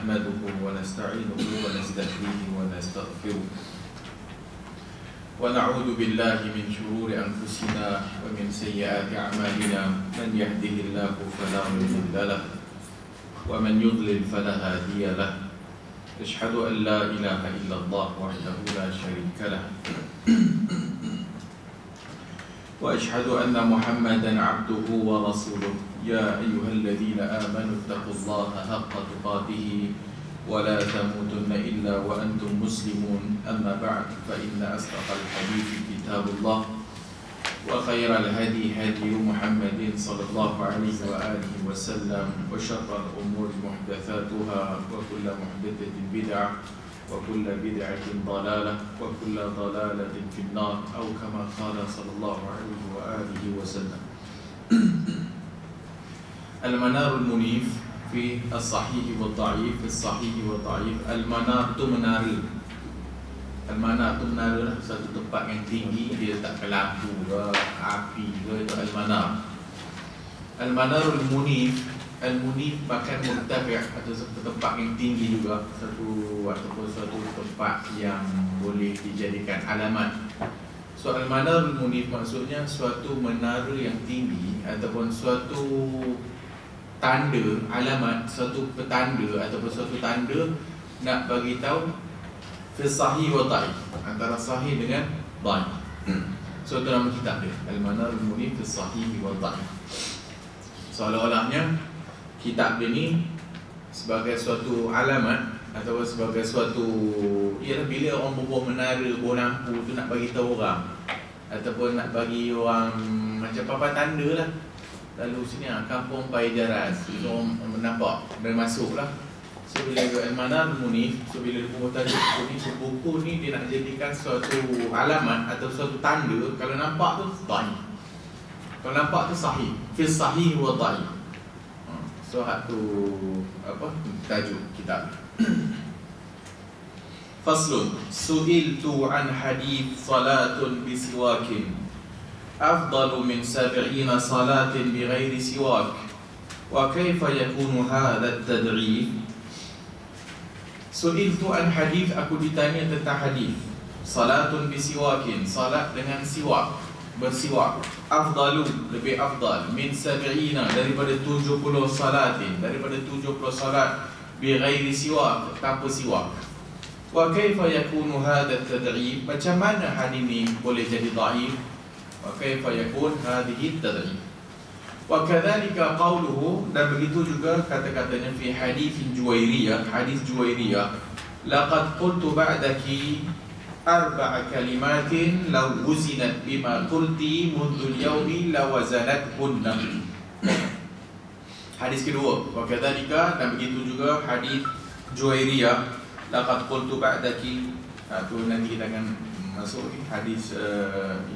نحمده ونستعينه ونستهديه ونستغفره ونعوذ بالله من شرور أنفسنا ومن سيئات أعمالنا من يهده الله فلا مضل له ومن يضلل فلا هادي له أشهد أن لا إله إلا الله وحده لا شريك له وأشهد أن محمدا عبده ورسوله يا أيها الذين آمنوا اتقوا الله حق تقاته ولا تموتن إلا وأنتم مسلمون أما بعد فإن أصدق الحديث كتاب الله وخير الهدي هدي محمد صلى الله عليه وآله وسلم وشر الأمور محدثاتها وكل محدثة بدعة وكل بدعة ضلالة وكل ضلالة في النار أو كما قال صلى الله عليه وآله وسلم. المنار المنيف في الصحيح والضعيف. في الصحيح والضعيف المنار tu menara. Al-manar tu menara lah, satu tempat yang tinggi, dia letak lampu ke, api ke, itu al-manar. Al-manarul munif, al-munif bahkan murtafi' atau satu tempat yang tinggi juga, satu tempat yang boleh dijadikan alamat. So al-manarul munif maksudnya suatu menara yang tinggi ataupun suatu tanda, alamat, suatu petanda ataupun suatu tanda nak bagi tahu fi sahih wa dhaif, antara sahih dengan dhaif. So itu nama kitab dia, Al-Manar Al-Munif fi sahih wa dhaif. Seolah-olahnya kitab dia ni sebagai suatu alamat atau sebagai suatu, ialah bila orang berbuat menara, buat lampu tu nak bagi tahu orang ataupun nak bagi orang macam papan tanda lah. Lalu sini kampung Pai Jaras, orang nampak dan masuk lah. So bila Al-Manar Al-Munif, so bila dia buat tajuk ni, so buku ni dia nak jadikan suatu alamat atau suatu tanda. Kalau nampak tu dhaif, kalau nampak tu sahih, fi sahih wa dhaif. So hak tu apa tajuk kitab. Faslun, su'iltu an hadith salatun bisiwakin afdalu min 70 salatin bighairi siwak wa kaifa yakunu hadha at-tad'if. Su'iltu an hadith, aku ditanya tentang hadith salatun bisiwakin, salat dengan siwak, bersiwak, afdalu, lebih afdal, min 70, daripada 70 salatin, daripada 70 salat bighairi siwak, tanpa siwak. Wa kaifa yakunu hadha at-tad'if, macam mana hadis ni boleh jadi dhaif? Wa kaifa yakun hadhihi at-tad'if? Wa kadzalika qawluhu, dan begitu juga kata-katanya fi hadis Juwairiyah, hadis Juwairiyah, laqad qultu ba'daki arba'a kalimatin law wuzinat bima qulti mundu al-yawmi lawazanathunna. Hadis kedua, wa kadzalika, dan begitu juga hadis Juwairiyah, laqad qultu ba'daki. Tu nanti kita akan masuk ni hadis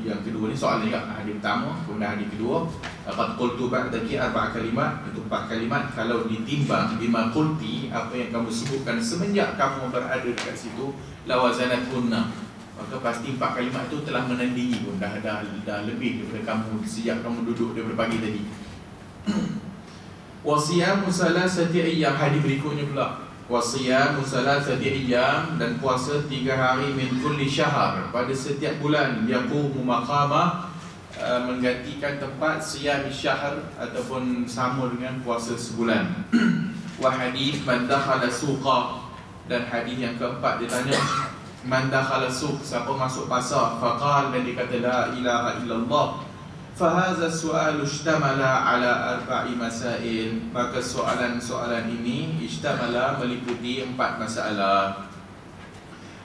yang kedua ni, soalan juga hadis pertama, kemudian hadis kedua, laqad qultu ba'daki arba'a kalimat, itu 4 kalimat. Kalau ditimbang bima qulti, apa yang kamu sebutkan semenjak kamu berada dekat situ, lawazanathunna, maka pasti 4 kalimat itu telah menandingi pun, dah lebih daripada kamu sejak kamu duduk daripada pagi tadi. Wasiyamu salasati ayyam, hadis berikutnya pula, wasiyamu salasati ayyam, dan puasa 3 hari min kulli syahr, pada setiap bulan, yaqumu maqama, menggantikan tempat siyam syahr ataupun sama dengan puasa sebulan. Wa hadis man dakhala suqa, dan hadis yang keempat dia tanya man dakhala suq, siapa masuk pasar, faqal, dan dia kata la ilaha illallah. Fahadha su'alu ishtamala ala 4 masail, maka soalan-soalan ini ishtamala, meliputi 4 masalah.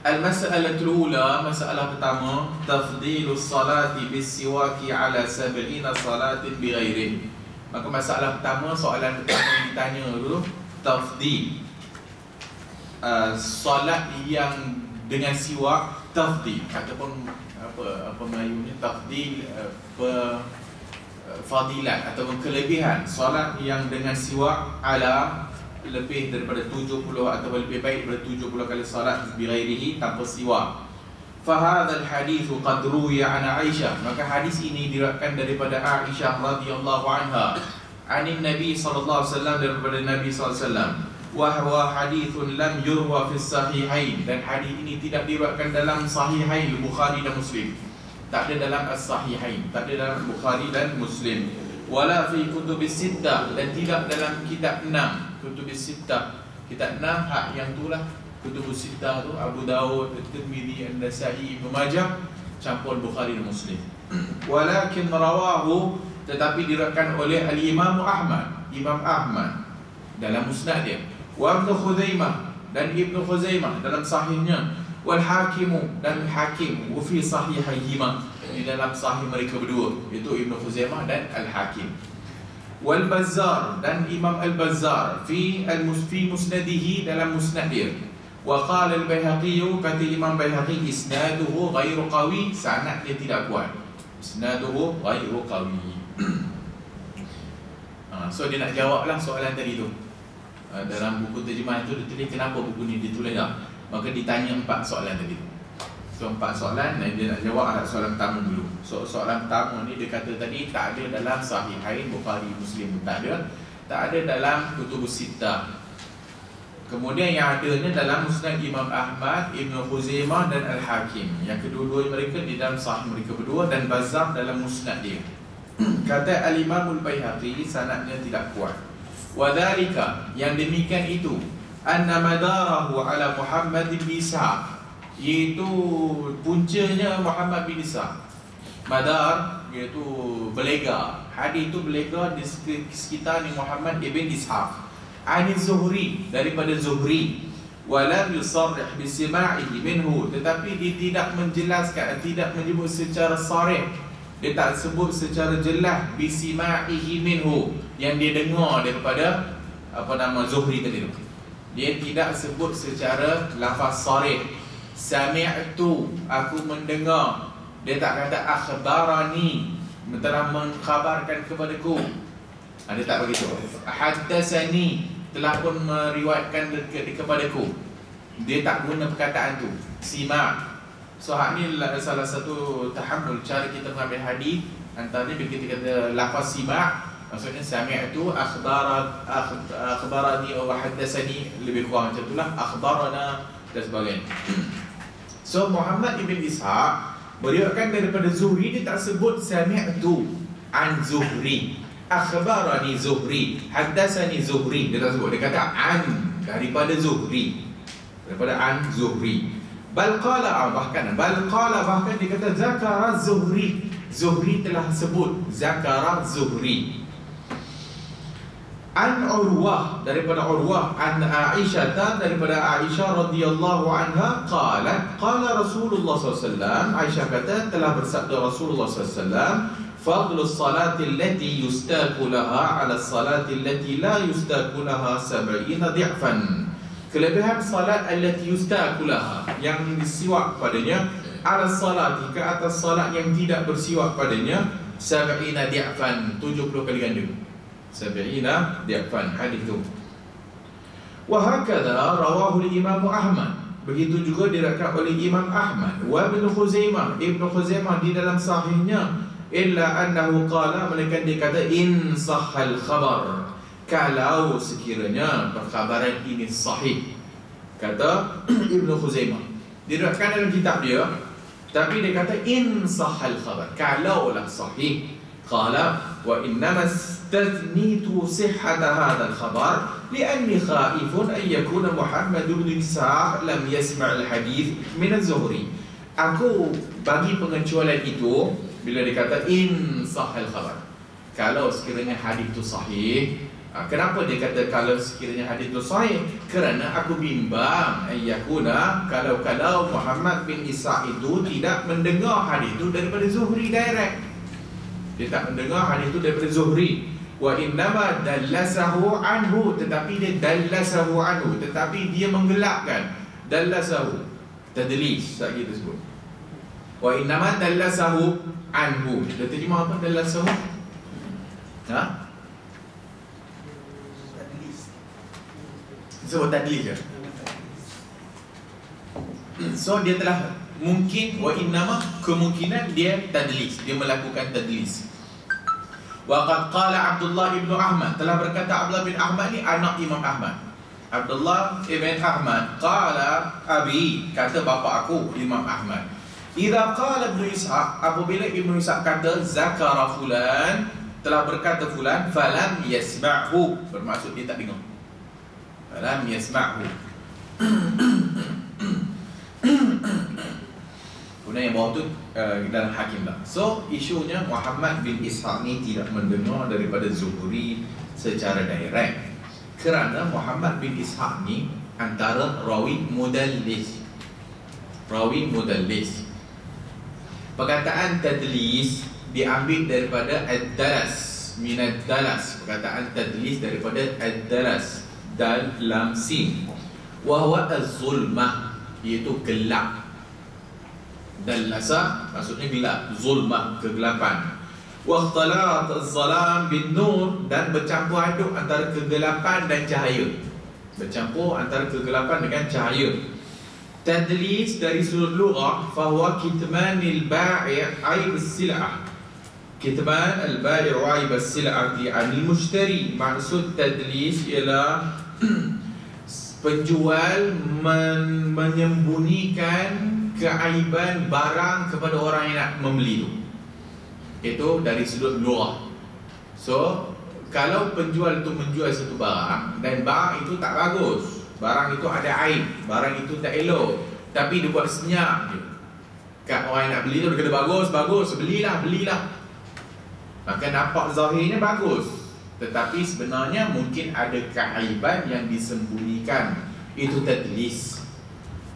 Al-mas'alatul ula, masalah pertama, tafdilus salati bis-siwaki ala 70 salatin bighairi. Maka masalah pertama, soalan pertama yang ditanya dulu, tafdil, salat yang dengan siwak, tafdil ataupun apa Melayunya tafdil, fadilat ataupun kelebihan salat yang dengan siwak ala lebih daripada 70 atau lebih baik daripada 70 kali salat bighairihi, tanpa siwak. Fahadha al-hadith qad ruwiya an Aisyah, maka hadis ini diriwayatkan daripada Aisyah radhiyallahu anha, anin Nabi sallallahu alaihi wasallam, daripada Nabi sallallahu alaihi wasallam, wa huwa hadithun lam yurwa fi sahihain, dan hadis ini tidak diriwayatkan dalam sahihain Bukhari dan Muslim. Tak ada dalam as-sahihain, tak ada dalam Bukhari dan Muslim. Wala fi kutubis sittah, dan tidak dalam kitab 6. Kutubis sittah, kitab 6 hak yang itulah kutubus sittah tu, Abu Daud, At-Tirmidzi, An-Nasa'i, Ibnu Majah, campur Bukhari dan Muslim. Walakin rawahu, tetapi diriwayatkan oleh al-Imam Ahmad, Imam Ahmad dalam musnad dia, wa Ibnu Khuzaimah, dan Ibnu Khuzaimah dalam sahihnya, wal Hakimu, dan Hakim, wa fi sahihayhima, di dalam sahih mereka berdua, iaitu Ibnu Khuzaimah dan Al-Hakim. Wal Bazzar, dan Imam Al-Bazzar fi musnadihi, dalam musnad dia. Wa qala Al-Baihaqi, kata Imam Baihaqi, isnaduhu ghairu qawi, sanad dia tidak kuat. Isnaduhu ghairu qawi. So dia nak jawablah soalan tadi tu. Dalam buku terjemahan tu dia tulis kenapa buku ni ditulis dah. Maka ditanya 4 soalan tadi. So 4 soalan, dan dia nak jawab soalan pertama dulu. So soalan pertama ni dia kata tadi tak ada dalam Sahihain Bukhari Muslim, tak ada. Tak ada dalam Kutubus Sittah. Kemudian yang adanya dalam Musnad Imam Ahmad, Ibnu Khuzaimah dan Al-Hakim. Yang kedua-dua mereka di dalam sahih mereka berdua, dan Bazzar dalam musnad dia. Kata Al-Imamul Baihaqi, sanadnya tidak kuat. Wa dzalika, yang demikian itu, anna madarahu ala Muhammad bin Ishaq, iaitu puncanya Muhammad bin Ishaq. Madar iaitu belega. Hadis itu belega di sekitar ni Muhammad ibn Ishaq. Ani Zuhri, daripada Zuhri. Walam yusarrih bisima'ihi minhu, tetapi dia tidak menjelaskan, tidak menyebut secara sarih, dia tak sebut secara jelas bisima'ihi minhu, yang dia dengar daripada Zuhri tadi tu. Dia tidak sebut secara lafaz sarih. Sami'tu, aku mendengar. Dia tak kata akhbarani, telah mengkhabarkan kepadaku. Dia tak begitu. Haddatsani, telah pun meriwayatkan kepadaku. Dia tak guna perkataan tu, sima'. So hak ni salah satu tahammul cara kita mengambil hadis. Antaranya bila kita kata lafaz sima', maksudnya sami'tu, akhbarani wa haddatsani, lebih kurang macam itulah, akhbarana dan sebagainya. So Muhammad ibn Ishaq beriwayatkan daripada Zuhri, dia tak sebut sami'tu an Zuhri, akhbarani Zuhri, haddatsani Zuhri, dia tak sebut. Dia kata an, daripada Zuhri, daripada an Zuhri. Bal qala, bahkan dia kata zakara Zuhri, Zuhri telah sebut, zakara Zuhri. An Urwah, daripada Urwah, an Aisyah, daripada Aisyah radhiyallahu anha, qalat qala Rasulullah SAW, Aisyah kata telah bersabda Rasulullah SAW, fadlu salati allati yustaku laha ala salati allati la yustaku laha 70 di'fan. Kelebihan salat allati yustaku laha, yang disiwak padanya, ala salati, ke atas salat yang tidak bersiwak padanya, 70 di'fan, 70 kali ganda. 70 di'fan, hadis itu. Wa hakadha rawahu al-Imam Ahmad, begitu juga diriwayatkan oleh Imam Ahmad. Wa Ibnu Khuzaimah, Ibnu Khuzaimah di dalam sahihnya, illa annahu qala, melainkan dia kata in sahhal khabar, kalau sekiranya perkhabaran ini sahih. Kata Ibnu Khuzaimah, diriwayatkan dalam kitab dia, tapi dia kata in sahhal khabar, kalaulah sahih. Qala wa innama istathnitu sihhata hadzal khabar li'anni khaifun an yakuna Muhammad bin Ishaq lam yasma' al-hadith min az-Zuhri. Aku bagi pengecualian itu bila dikata in sahhal khabar, kalau sekiranya hadis itu sahih. Kenapa dia kata kalau sekiranya hadis itu sahih? Kerana aku bimbang ayyakuna, kalau Muhammad bin Ishaq itu tidak mendengar hadis itu daripada Zuhri direct. Dia tak mendengar hadis itu daripada Zuhri. Wa innama dallasahu anhu, tetapi dia dallasahu anhu, tetapi dia menggelapkan. Dallasahu, tadlis, tak kita sebut. Wa innama dallasahu anhu. Dia terjemah apa dallasahu? Sebut tadlis je. So dia telah mungkin, wa innama, kemungkinan dia tadlis, dia melakukan tadlis. Wa qad qala Abdullah ibn Ahmad, telah berkata Abdullah bin Ahmad ni anak Imam Ahmad. Abdullah ibn Ahmad qala abi, kata bapa aku Imam Ahmad, idza qala Ibnu Ishaq, apabila Ibnu Ishaq kata zakara fulan, telah berkata fulan, falam yasma'hu, bermaksud dia tak dengar. Falam yasma'hu. Kemudian yang bawah tu dalam Hakim lah. So isunya Muhammad bin Ishaq ni tidak mendengar daripada Zuhri secara direct, kerana Muhammad bin Ishaq ni antara rawi mudallis. Rawi mudallis. Perkataan tadlis diambil daripada ad-dalas, minad dalas. Perkataan tadlis daripada ad-dalas, dal lam sin. Wa huwa az-zulmah, iaitu gelap. Dalasa maksudnya gelap, zulmah kegelapan. Wa ikhtalat az-zalam bin nur, dan bercampur aduk antara kegelapan dan cahaya. Bercampur antara kegelapan dengan cahaya. Tadlis dari sudut lughah, fahuwa kitmanil bai' aib as-sil'ah. Kitman al-bai' aib as-sil'ah di anil mushtari. Maksud tadlis ialah penjual menyembunyikan keaiban barang kepada orang yang nak membeli tu. Itu dari sudut lughah. So kalau penjual itu menjual satu barang dan barang itu tak bagus, barang itu ada aib, barang itu tak elok, tapi dia buat senyap je kat orang yang nak beli tu, dia kata bagus, belilah. Maka nampak zahirnya bagus, tetapi sebenarnya mungkin ada keaiban yang disembunyikan. Itu tadlis.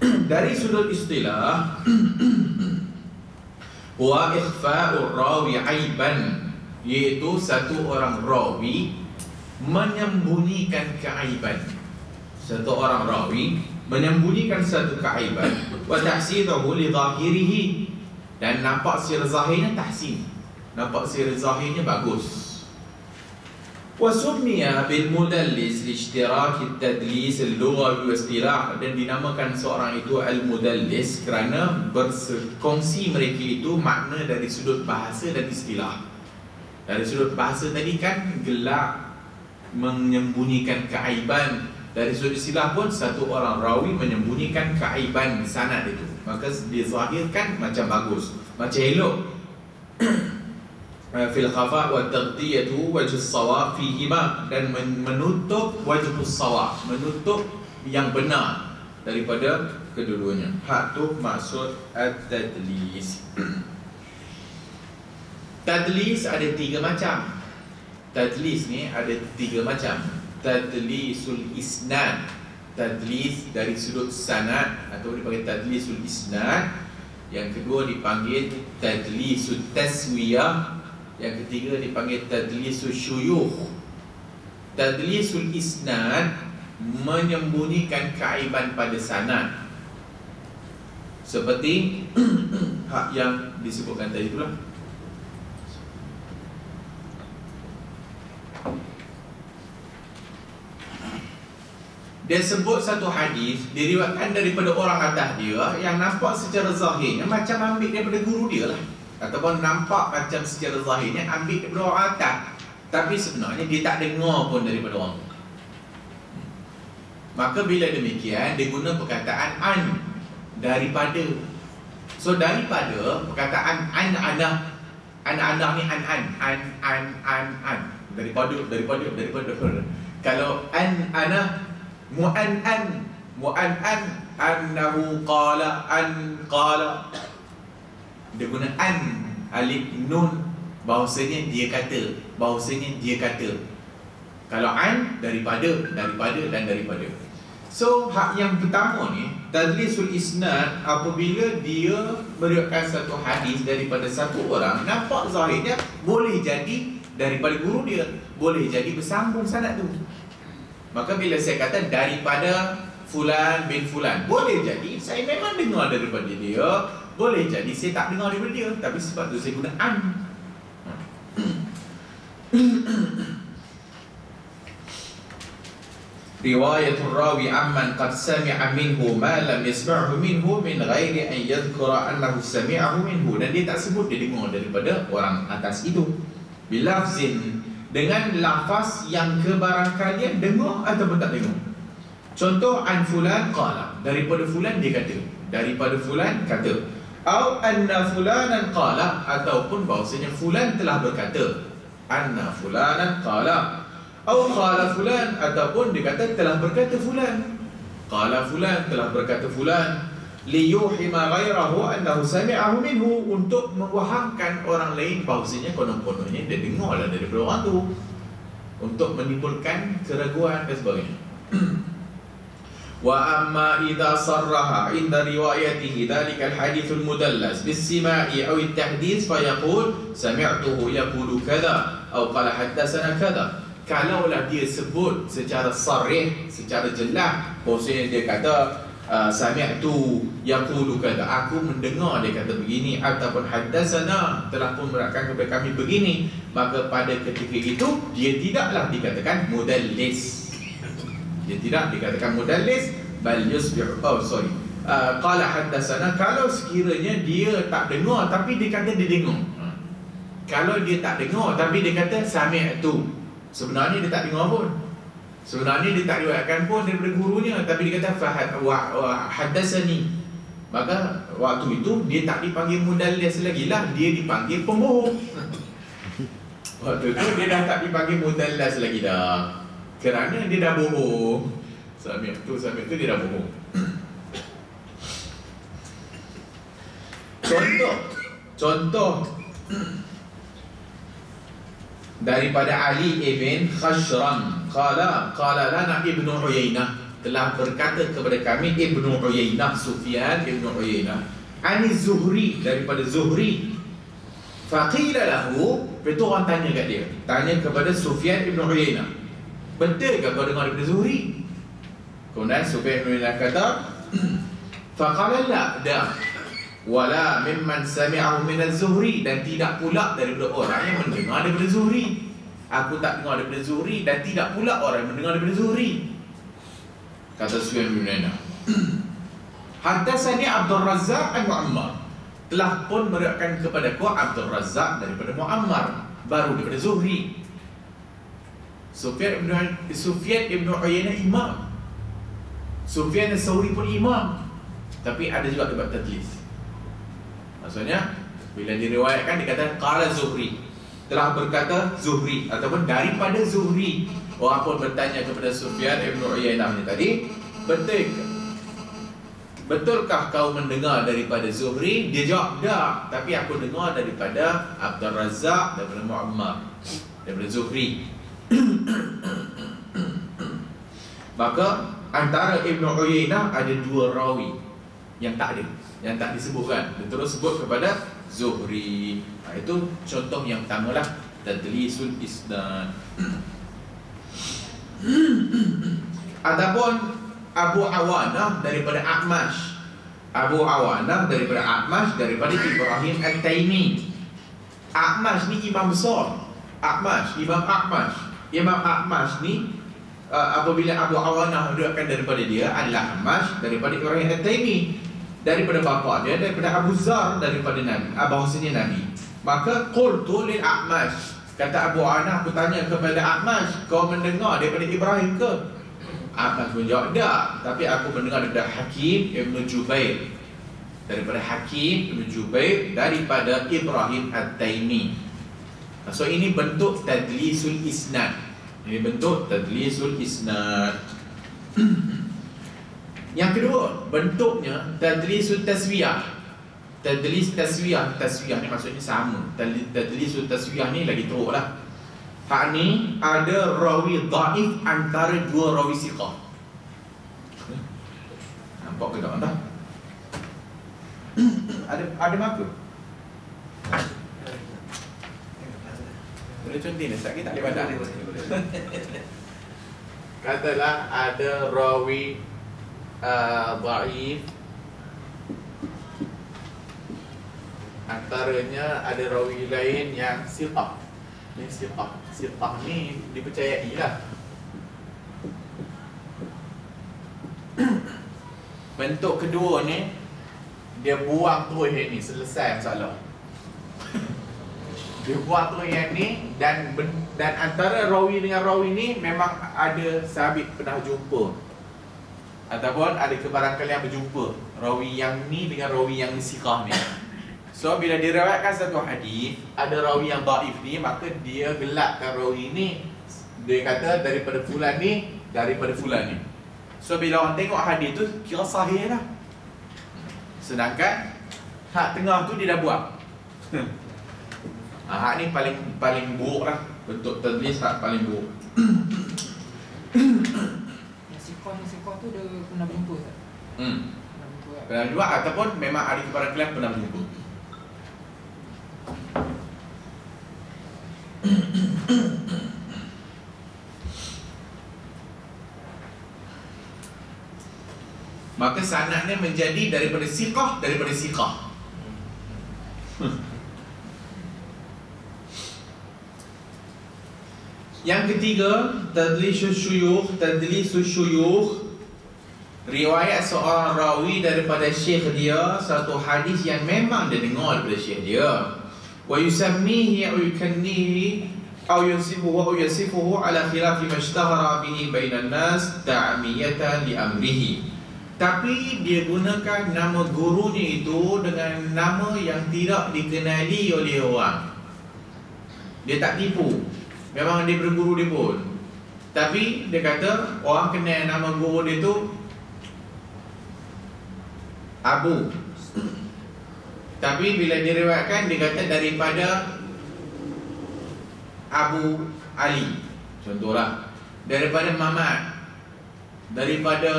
Dari sudut istilah, wa ikhfa'ur rawi aiban, iaitu satu orang rawi menyembunyikan keaiban. Satu orang rawi menyembunyikan satu keaiban, wa tahsinuhu li zahirihi, dan nampak secara zahirnya tahsin, nampak secara zahirnya bagus. Wa summiya bil mudallis li ishtiraki at-tadlis al-lughawi wa istilah, dan dinamakan seorang itu al-mudallis kerana berkongsi mereka itu makna dari sudut bahasa dan istilah. Dari sudut bahasa tadi kan gelap, menyembunyikan keaiban. Dari sudut istilah pun satu orang rawi menyembunyikan keaiban sanad itu, maka dizahirkan macam bagus, macam elok. Fil khafa wa taghtiyatu wajh as-sawab fihima, dan menutup wajh as-sawab, menutup yang benar daripada kedua-duanya. Hak tu maksud at-tadlis. Tadlis ada tiga macam. Tadlis ni ada tiga macam. Tadlisul isnad, tadlis dari sudut sanad atau dipanggil tadlisul isnad. Yang kedua dipanggil tadlisul taswiyah. Yang ketiga dipanggil tadlisul syuyukh. Tadlisul isnad menyembunyikan keaiban pada sanad, seperti hak yang disebutkan tadi itulah. Dia sebut satu hadis diriwayatkan daripada orang atas dia yang nampak secara zahirnya macam ambil daripada guru dia lah, ataupun nampak macam secara zahirnya ambil daripada orang atas, tapi sebenarnya dia tak dengar pun daripada orang. Maka bila demikian dia guna perkataan an, daripada. So daripada perkataan an-anah ni an daripada. Kalau an-anah mu'an-an annahu qala dia guna an, alif nun, bahawasanya dia kata. Kalau an daripada dan daripada. So hak yang pertama ni, tadlisul isnad, apabila dia meriwayatkan satu hadis daripada satu orang, nampak zahirnya boleh jadi daripada guru dia, boleh jadi bersambung sanad tu. Maka bila saya kata daripada fulan bin fulan, boleh jadi saya memang dengar daripada dia, boleh jadi saya tak dengar daripada dia, tapi sebab tu saya guna an. Riwayatul rawi amman qad sami'a minhu ma lam yasma'hu minhu min ghairi an yadhkura annahu sami'ahu minhu, dan dia tak sebut dia dengar daripada orang atas itu. Bilafzin, dengan lafaz yang kebarangkalian dengar ataupun tak dengar. Contoh, an fulan qala, daripada fulan dia kata, daripada fulan kata. Au anna fulanan qala, ataupun bahawasanya fulan telah berkata. Anna fulanan qala. Au qala fulan, ataupun dia kata telah berkata fulan. Qala fulan, telah berkata fulan. Liyuhima ghairahu annahu sami'ahu minhu, untuk mewahamkan orang lain bahawasanya konon-kononnya dia dengar lah daripada orang tu, untuk menimbulkan keraguan dan sebagainya. Wa amma idza sarraha inda riwayatihi dhalika al-hadith al-mudallas bis-sima'i aw at-tahdits fa yaqul sami'tuhu yaqulu kadha aw qala haddatsana kadha. Kalaulah dia sebut secara sarih, secara jelas, bahawasanya dia kata sami'tu yaqulu kadha, aku mendengar dia kata begini, ataupun haddatsana, telah pun menerangkan kepada kami begini, maka pada ketika itu dia tidaklah dikatakan mudallis. Dia tidak dikatakan mudallis, bal yusbihu, qala haddatsana, kalau sekiranya dia tak dengar tapi dia kata dia dengar. Kalau dia tak dengar tapi dia kata sami'tu, sebenarnya dia tak dengar pun, sebenarnya dia tak riwayatkan pun daripada gurunya, tapi dia kata haddatsani, maka waktu itu dia tak dipanggil mudallis lagi lah, dia dipanggil pembohong. Waktu itu dia dah tak dipanggil mudallis lagi dah, kerana dia dah bohong. Sami'tu dia dah bohong. Contoh daripada Ali ibn Khashram, qala lana Ibnu Uyainah, telah berkata kepada kami Ibnu Uyainah, Sufyan Ibnu Uyainah, ani Zuhri, daripada Zuhri. Faqila lahu, betul orang tanya kat dia, tanya kepada Sufyan Ibnu Uyainah, betul ke kau dengar daripada Zuhri? Kemudian Sufyan Ibnu Uyainah kata, faqala la, wala mimman sami'ahu min az-Zuhri, dan tidak pula daripada orang yang mendengar daripada Zuhri. Aku tak dengar daripada Zuhri, dan tidak pula orang yang mendengar daripada Zuhri. Kata Sufyan bin Uyainah, haddatsani Abdul Razzaq an Mu'ammar, telah pun meriwayatkan kepada aku Abdul Razzaq daripada Mu'ammar, baru daripada Zuhri. Sufyan ibn Uyainah imam, Sufyan as-Sawri pun imam, tapi ada juga buat tadlis. Maksudnya bila diriwayatkan dikatakan qala Zuhri, telah berkata Zuhri, ataupun daripada Zuhri. Orang pun bertanya kepada Sufyan ibn Uyainah ni tadi, betulkah kau mendengar daripada Zuhri? Dia jawab, tak, tapi aku dengar daripada Abdul Razzaq, daripada Mu'ammar, daripada Zuhri. Maka antara Ibn Uyainah ada dua rawi yang tak ada, yang tak disebutkan, dia terus sebut kepada Zuhri. Itu contoh yang pertama lah, tadlisul isnad. Ataupun Abu Awanah daripada A'mash, Abu Awanah daripada A'mash, daripada Ibrahim At-Taimi. A'mash ni imam besar, Imam A'mash ni apabila Abu Awanah meriwayatkan daripada dia adalah A'mash daripada Ibrahim At-Taimi, daripada bapa dia, daripada Abu Zar, daripada Nabi, bahawasanya Nabi. Maka qultu lil A'mash, kata Abu Awanah, aku tanya kepada A'mash, kau mendengar daripada Ibrahim ke? A'mash menjawab, tak, tapi aku mendengar daripada Hakim Ibn Jubair, daripada Hakim Ibn Jubair, daripada Ibrahim At-Taimi. So ini bentuk tadlisul isnad. Ini bentuk tadlisul isnad. Yang kedua, bentuknya tadlisul taswiyah. Tadlis taswiyah, taswiyah ni maksudnya sama. Tadlisul taswiyah ni lagi teruk lah. Hak ni ada rawi dhaif antara dua rawi siqah. Nampak ke tak anda? Ada maka? Boleh contoh ni, sakit tak boleh badan. Katalah ada rawi dhaif, antaranya ada rawi lain yang siqah. Ni siqah ni dipercayai lah. Bentuk kedua ni, dia buang terus yang ni, selesai masalah. Dia buang terus yang ni, dan antara rawi dengan rawi ni memang ada sahabat pernah jumpa. Ataupun ada kebarangkalian berjumpa rawi yang ni dengan rawi yang siqah ni. So bila diriwayatkan satu hadis, ada rawi yang dhaif ni, maka dia gelakkan rawi ni. Dia kata daripada fulan ni, daripada fulan ni. So bila orang tengok hadis tu kira sahih lah. Sedangkan hak tengah tu dia dah buat. Hak ni paling buruk lah. Bentuk tadlis hak paling buruk. Yang sikoh tu dia pernah berjumpa tak? Pernah berjumpa kan? Pernah juga ataupun memang ada kebarangkalian pernah berjumpa. Maka sanadnya menjadi daripada siqah. Yang ketiga, tadlisus syuyukh, riwayat seorang rawi daripada syekh dia satu hadis yang memang dia dengar daripada syekh dia. Wa yusammihi aw yukannihi aw yasifuhu ala khilafi ma ishtahara bihi bainan nas ta'miyatan li amrihi. Tapi dia gunakan nama gurunya itu dengan nama yang tidak dikenali oleh orang. Dia tak tipu. Memang dia berguru dia pun. Tapi dia kata orang kenal nama guru dia tu Abu. Tapi bila diriwayatkan dia kata daripada Abu Ali. Contohlah. Daripada Mamat. Daripada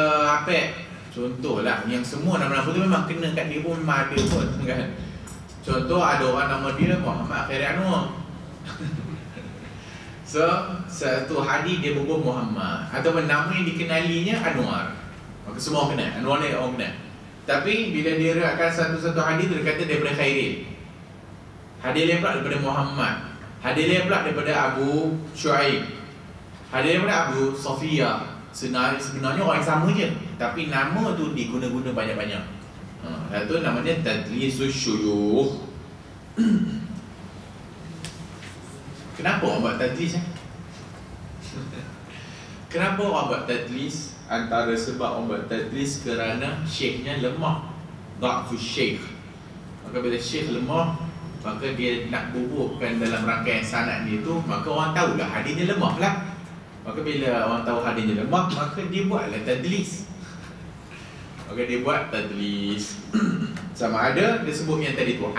Apek. Contohlah. Yang semua nama-nama tu memang kena kat dia pun memang ada pun kan. Contoh ada orang nama dia Muhammad Khairi Anwar. So, satu hadis dia berburu Muhammad ataupun nama yang dikenalinya Anwar. Maka semua orang kenal. Anwar ni orang kenal. Tapi bila dia riwayatkan satu-satu hadis dia kata daripada Khairil. Hadis lain pula daripada Muhammad. Hadis lain pula daripada Abu Shu'aib. Hadis lain daripada Abu Sofia. Sebenarnya orang yang sama je, tapi nama tu diguna-guna banyak-banyak. Satu namanya tadlisus syuyukh. Kenapa orang buat tadlis? Kenapa orang buat tadlis? Antara sebab orang buat tadlis kerana syekhnya lemah. Dha'fus syekh. Maka bila syekh lemah, maka dia nak bubuhkan dalam rangkaian sanad dia tu, maka orang tahulah hadisnya lemah lah. Maka bila orang tahu hadisnya lemah, maka dia buatlah tadlis. Maka dia buat tadlis. Sama ada dia sebut yang tadi tu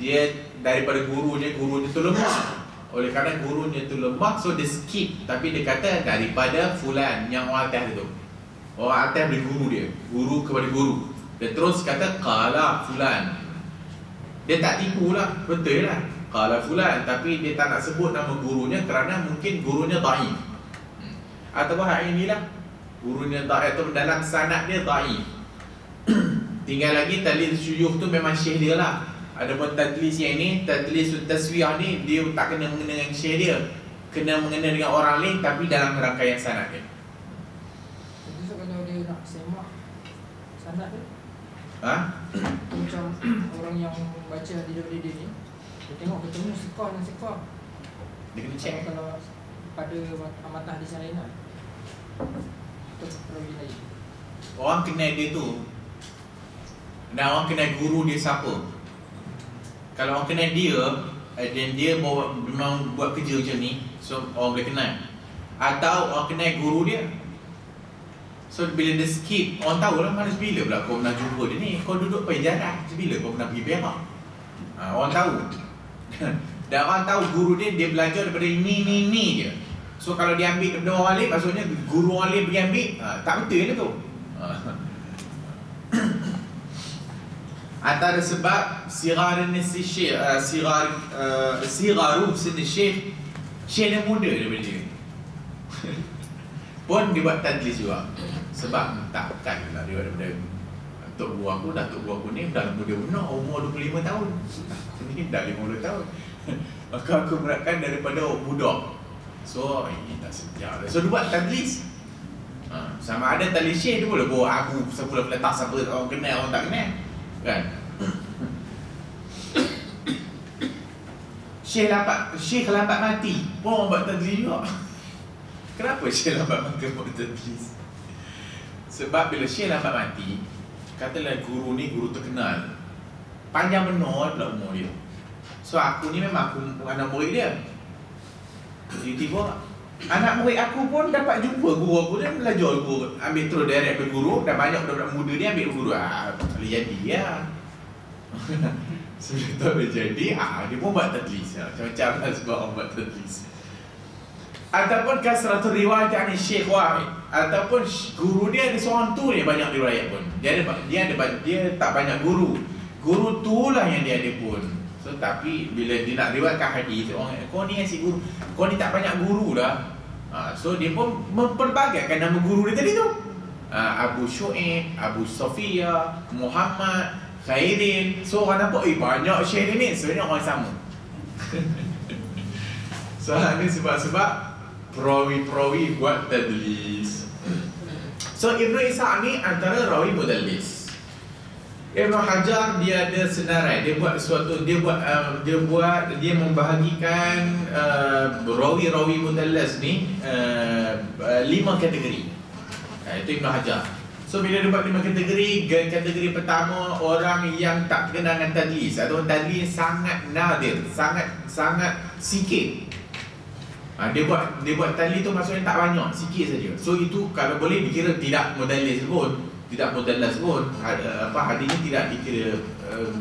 dia daripada gurunya tu lemah. Oleh kerana gurunya tu lemah, so dia skip. Tapi dia kata daripada fulan yang orang atas tu. Orang atas beri guru dia, guru kepada guru. Dia terus kata qala fulan. Dia tak tipu lah, betul lah qala fulan. Tapi dia tak nak sebut nama gurunya kerana mungkin gurunya dhaif. Ataupun hal inilah gurunya dhaif atau dalam sanad dia dhaif. Tinggal lagi tadlis syuyukh tu memang syekh dia lah. Adapun tadlis yang ni, tadlis taswiyah ni, dia tak kena mengena dengan syekh dia, kena mengena dengan orang lain tapi dalam rangkaian sanad dia. Jadi so kalau dia nak semak sanad tu, macam orang yang baca di dia ni, dia tengok ketemu sikah dengan sikah, dia kena check. Kalau pada amatah hadis yang lain lah, itu perlu lain. Orang kenal dia tu, dan orang kenal guru dia siapa. Kalau orang kenal dia dan dia memang buat kerja macam ni, so orang boleh kenal. Atau orang kenal guru dia, so bila dia skip, orang tahulah mana bila pula kau pernah jumpa dia ni. Kau duduk penjara, bila kau pernah pergi Perak. Orang tahu. Dan orang tahu guru dia belajar daripada ni je. So kalau dia ambil daripada orang lain, maksudnya guru orang lain pergi ambil, tak betul dia tu. Antara sebab sigaru sini syekh dia muda daripada dia. Pun dia buat tadlis juga. Sebab takkanlah dia daripada tok guru aku, datuk guru aku ni dah muda benar, umur 25 tahun. Ini dah 50 tahun. Maka aku beratkan daripada budak. So ini tak sejarah. So dia buat tadlis. Sama ada tadlis syekh dia boleh bawa aku sepuluh letak siapa orang kenal, orang tak kenal. Kan? Syekh lambat mati pun orang buat tadlis juga. Kenapa Syekh lambat mati buat tadlis? Sebab bila Syekh lambat mati, katalah guru ni guru terkenal, panjang benar pula umur dia. So aku ni memang aku anak murid dia. Tiba-tiba anak murid aku pun dapat jumpa guru aku, dia belajar guru, ambil terus direct ke guru. Dan banyak budak-budak muda dia ambil guru. Boleh jadi ya. Sebelum tu boleh jadi, dia pun buat tadlis. Macam-macam lah sebab orang buat tadlis. Ataupun kasratul riwayat ani Syekh Wahid, ataupun guru dia ada seorang tu dia banyak riwayat pun. Dia tak banyak guru. Guru tu lah yang dia ada pun. So tapi bila dia nak riwayatkan hadis, orang kau ni si guru, kau ni tak banyak guru dah. So dia pun memperbagaikan nama guru dia tadi tu. Abu Syu'aib, Abu Sofia, Muhammad, Khairin. So orang nampak banyak Syekh ni sebenarnya orang sama. So ini sebab perawi-perawi buat tadlis. So Ibnu Ishaq ni antara rawi mudallis. Ibnu Hajar dia ada senarai, dia membahagikan rawi-rawi mudallis ni 5 kategori. Itu Ibnu Hajar. So bila dia buat 5 kategori, kategori pertama orang yang tak terkenal dengan tadlis atau tadlis sangat nadir, sangat sikit. Dia buat tadlis tu maksudnya tak banyak, sikit saja. So itu kalau boleh dikira tidak mudallis pun, hadisnya tidak dikira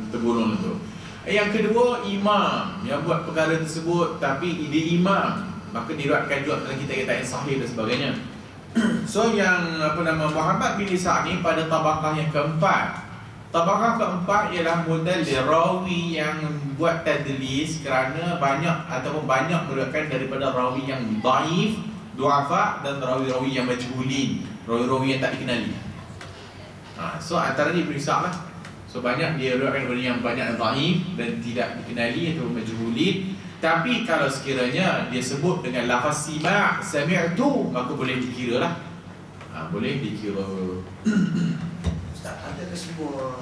tergolong tu. Yang kedua, imam yang buat perkara tersebut tapi dia imam, maka diriwayatkan juga dalam kitab-kitab yang sahih dan sebagainya. So yang Muhammad bin Ishaq ni pada tabaqah yang keempat. Tabaqah keempat ialah mudallis, rawi yang buat tadlis kerana banyak meriwayatkan daripada rawi yang dhaif, du'afa, dan rawi-rawi yang majhulin, rawi-rawi yang tak dikenali. So antara dia Ibnu Ishaq lah. So banyak dia riwayatkan daripada yang banyak dhaif dan tidak dikenali atau majhulin. Tapi kalau sekiranya dia sebut dengan lafaz sami'tu, maka boleh dikira lah. Boleh dikira. Ustaz, adakah semua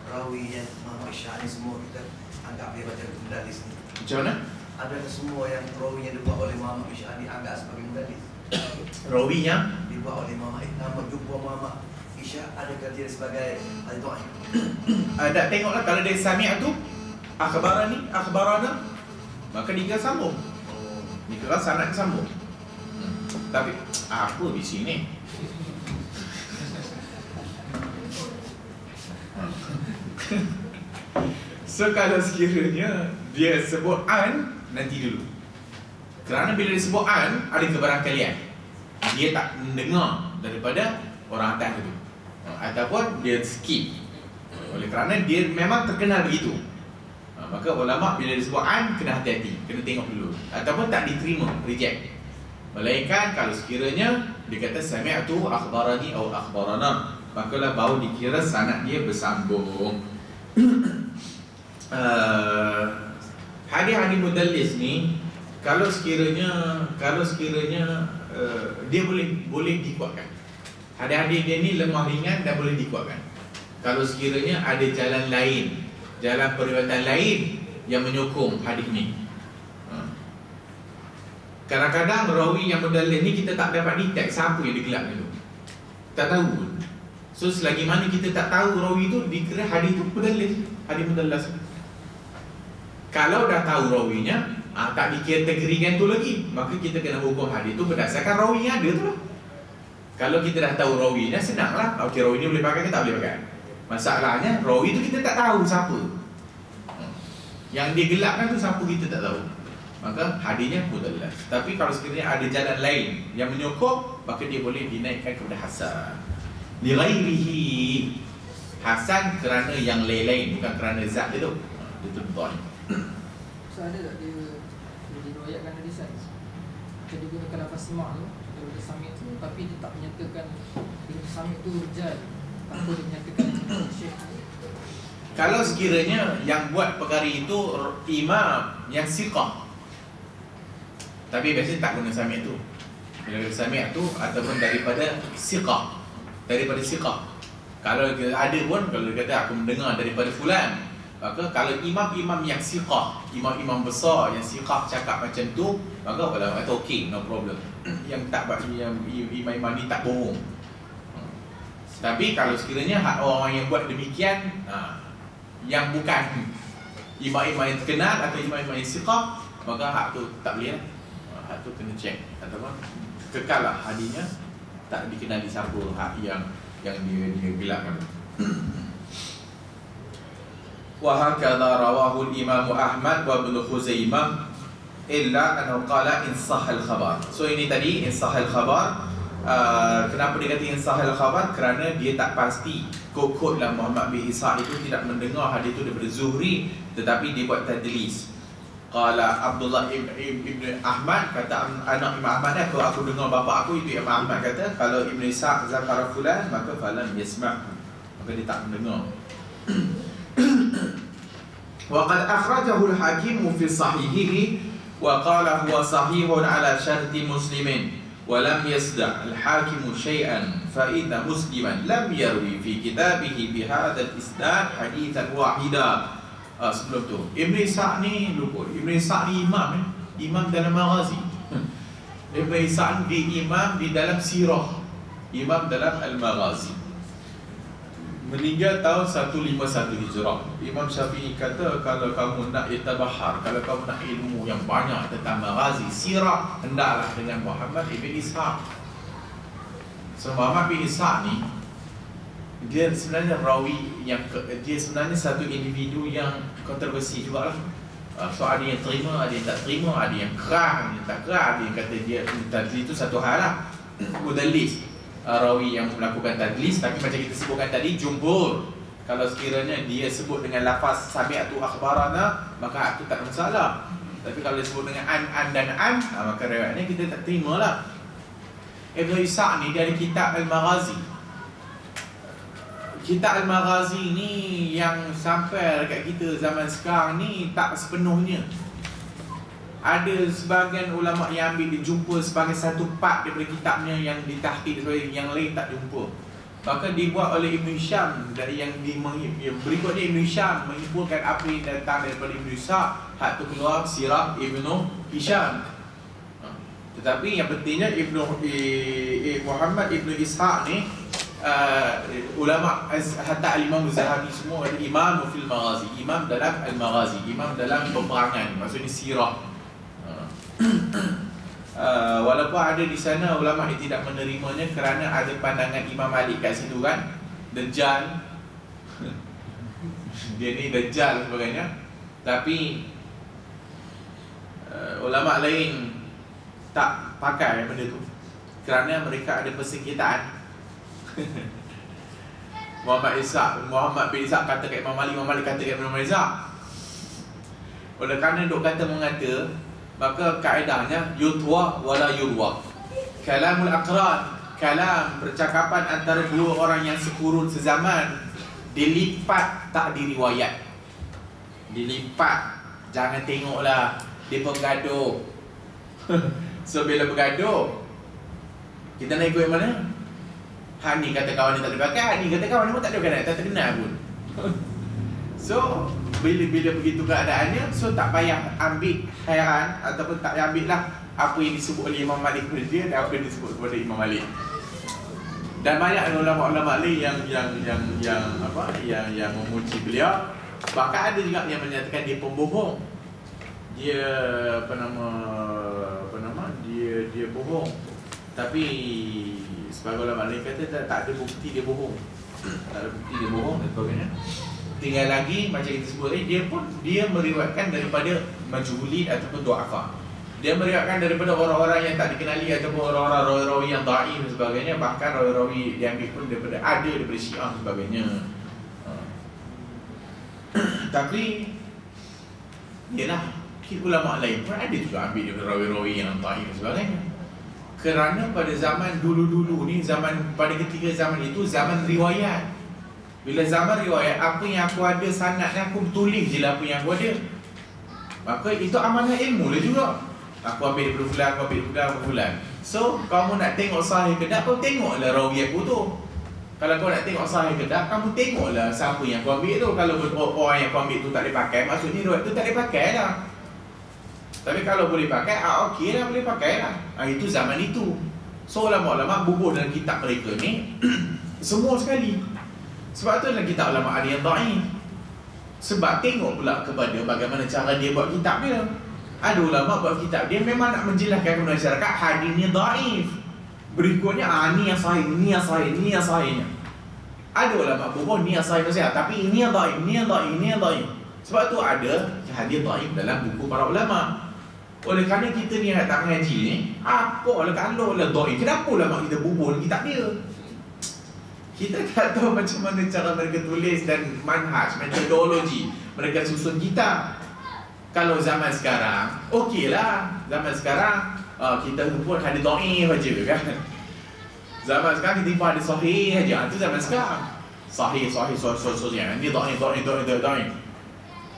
rawi yang Muhammad Syah ni semua kita anggap dia baca mudallis ni? Macam mana? Adakah semua yang rawi yang dibuat oleh Muhammad Syah ni anggap sebagai mudallis? Rawi yang dibuat oleh Muhammad jumpa Muhammad Syah, adakah dia sebagai al-dhaif? Tak tengoklah kalau dia sami'tu, akhbarana, maka dia sambung. Dikira sanad sambung. Tapi apa di sini? So kalau sekiranya dia sebut an, nanti dulu. Kerana bila dia sebut an, ada kebarangkalian dia tak mendengar daripada orang atas itu, ataupun dia skip. Oleh kerana dia memang terkenal begitu, maka ulama bila disebut an, kena hati-hati, kena tengok dulu, ataupun tak diterima, reject. Melainkan kalau sekiranya dia kata sami'tu akhbarani atau akhbarana, makalah baru dikira sanad dia bersambung. Hadis-hadis mudallis ni kalau sekiranya dia boleh dikuatkan. Hadis-hadis dia ni lemah ringan dan boleh dikuatkan. Kalau sekiranya ada jalan lain, jalan periwayatan lain yang menyokong hadis ni. Kadang-kadang rawi yang mudallis ni kita tak dapat detect siapa yang digelar dulu. Tak tahu. So selagi mana kita tak tahu rawi tu, dikira hadis tu mudallis, hadis mudallas. Kalau dah tahu rawinya, tak dikategorikan tu lagi, maka kita kena hukum hadis tu berdasarkan rawi yang ada tu lah. Kalau kita dah tahu rawinya, senanglah. Okey, rawi ni boleh pakai ke tak boleh pakai. Masalahnya rawi tu kita tak tahu siapa. Yang dia gelapkan tu siapa kita tak tahu, maka hadisnya mudallas. Tapi kalau sekiranya ada jalan lain yang menyokong, maka dia boleh dinaikkan kepada hasan. Li ghairihi, hasan kerana yang lain-lain, bukan kerana zat dia tu. Itu betul. So ada tak dia diriwayatkan hadisan? Dia gunakan lafaz sima' tu, dia sami' tu, tapi dia tak menyatakan dia sami' tu rijal, tanpa dia menyatakan syekh. Kalau sekiranya yang buat perkara itu imam yang siqah, tapi biasanya tak guna sami' tu. Bila sami' tu ataupun daripada siqah, Kalau ada pun, kalau dia kata aku mendengar daripada fulan, maka kalau imam-imam yang siqah, imam-imam besar yang siqah cakap macam tu, maka ulama kata okey, no problem. Yang tak buat, yang imam-imam ni tak bohong. Tapi kalau sekiranya hak orang yang buat demikian, yang bukan imam-imam yang terkenal atau imam-imam yang siqah, maka hak tu tak boleh lah. Hak tu kena cek ataupun kekal lah hadinya, tak dikenali siapa hak yang dia gelapkan. Wa hakadha rawahu al-Imam Ahmad wa Ibn Khuzaimah illa annahu qala in sahha al-khabar. So ini tadi in sahha al-khabar. Kenapa dia kata in sahha al-khabar? Kerana dia tak pasti kokotlah Muhammad bin Ishaq itu tidak mendengar hadis itu daripada Zuhri, tetapi dia buat tadlis. Qala Abdullah ibn Ahmad, kata anak Imam Ahmad, kalau aku dengar bapa aku itu Imam Ahmad kata, kalau Ibn Ishaq zakara fulan maka falam yasma', maka dia tak mendengar. Wa qad akhrajahu al-Hakim fi sahihihi wa qala huwa sahihun ala syarti Muslimin wa lam yasda' al-Hakim syai'an fa inna Musliman lam yarwi fi kitabihi bi hadzal isnad haditsan wahida. Sebelum tu Ibn Ishaq ni luput. Ibn Ishaq ni imam dalam Maghazi. Ibn Ishaq ni imam di dalam sirah, imam dalam Al-Maghazi. Meninggal tahun 151 Hijrah. Imam Syafi'i kata, kalau kamu nak itabahar, kalau kamu nak ilmu yang banyak tentang Maghazi, sirah, hendaklah dengan Muhammad ibn Ishaq. So Muhammad bin Ishaq ni, dia sebenarnya rawi yang dia sebenarnya satu individu yang kontroversi jugalah. So ada yang terima, ada yang tak terima, ada yang kerah, ada yang tak kerah, ada yang kata dia tadlis itu satu hal lah. Mudallis, rawi yang melakukan tadlis. Tapi macam kita sebutkan tadi, jumhur kalau sekiranya dia sebut dengan lafaz sami'tu akhbarana, maka itu tak ada masalah. Tapi kalau dia sebut dengan an dan maka riwayatnya kita tak terima lah. Ibn Ishaq ni dia ada kitab Al-Maghazi. Kitab Al-Maghazi ni yang sampai dekat kita zaman sekarang ni tak sepenuhnya. Ada sebahagian ulama yang ambil dijumpa sebagai satu part daripada kitabnya yang ditahqiq, yang lain tak jumpa. Maka dibuat oleh Ibn Hisham dari yang berikutnya. Ibn Hisham menyimpulkan apa yang datang daripada Ibn Ishaq, hak tu keluar sirah Ibn Hisham. Tetapi yang pentingnya Muhammad Ibn Ishaq ni ulama hatta al-Imam Zahabi semua ada imam fil Maghazi, imam dalam Al-Maghazi, imam dalam peperangan, maksudnya sirah. Walaupun ada di sana ulama yang tidak menerimanya kerana ada pandangan Imam Malik kat situ kan, Dajjal. Dia ni Dajjal sebagainya. Tapi ulama lain tak pakai benda tu kerana mereka ada persengketaan. Muhammad bin Ishaq kata kat Imam Malik, Imam Malik kata kat Imam Ishaq. Oleh kerana duk kata mengata, maka kaedahnya yutwa wala yurwa. Kalamul aqran, kalam percakapan antara dua orang yang sekurun sezaman, dilipat tak diriwayat. Dilipat, jangan tengoklah dia bergaduh. So bila bergaduh, kita nak ikut yang mana? Ni kata kawan ni tak ada pakai, ni kata kawan ni pun tak ada pakai, tak terkenal pun. So bila begitu keadaannya, so tak payah ambil hairan ataupun tak payah ambil lah apa yang disebut oleh Imam Malik kepada dia dan apa yang disebut kepada Imam Malik. Dan banyak ulama-ulama lain yang memuji beliau. Bahkan ada juga yang menyatakan dia pembohong. Dia dia bohong. Tapi sebagai ulama lain kata tak ada bukti dia bohong. Tak ada bukti dia bohong dan sebagainya. Tinggal lagi macam kita sebut tadi, dia meriwayatkan daripada majhulin ataupun du'afa. Dia meriwayatkan daripada orang-orang yang tak dikenali ataupun orang-orang rawi-rawi yang dhaif dan sebagainya. Bahkan rawi-rawi diambil pun daripada Syiah dan sebagainya. Tapi yalah, ulama lain pun ada juga ambil daripada rawi-rawi yang dhaif dan sebagainya. Kerana pada zaman dulu-dulu ni, pada ketika zaman itu zaman riwayat. Bila zaman riwayat, apa yang aku ada sanadnya aku tulis je lah apa yang aku ada. Maka itu amanah ilmu lah juga. Aku ambil daripada fulan. So kamu nak tengok sahih ke tak, kau tengoklah rawi aku tu. Kalau kau nak tengok sahih ke tak, kamu tengoklah siapa yang kau ambil tu. Kalau orang yang kau ambil tu tak boleh pakai, maksudnya riwayat tu tak boleh pakai lah. Tapi kalau boleh pakai, okey lah, boleh pakai lah. Itu zaman itu. So ulama-ulama bubuh dalam kitab mereka ni Semua sekali. Sebab tu dalam kitab ulama ada yang dhaif. Sebab tengok pula kepada bagaimana cara dia buat kitab dia. Ada ulama buat kitab dia memang nak menjelaskan kepada masyarakat hadis ni dhaif. Berikutnya ni yang sahih, ni yang sahih, ni yang sahihnya. Ada ulama bubuh ni yang sahih saja, tapi ini yang dhaif, ni yang dhaif, ni yang dhaif. Sebab tu ada hadis dhaif dalam buku para ulama. Oleh kerana kita ni tak mengaji ni, apalah kalau lah dhaif, kenapa ulama kita bubuh kitab dia? Kita tak tahu macam mana cara mereka tulis dan manhaj, metodologi mereka susun kitab. Kalau zaman sekarang, okeylah. Zaman sekarang kita pun hadis dhaif aja kan. Zaman sekarang kita pun hadis sahih aja. Itu zaman sekarang. Sahih. Ini dhaif.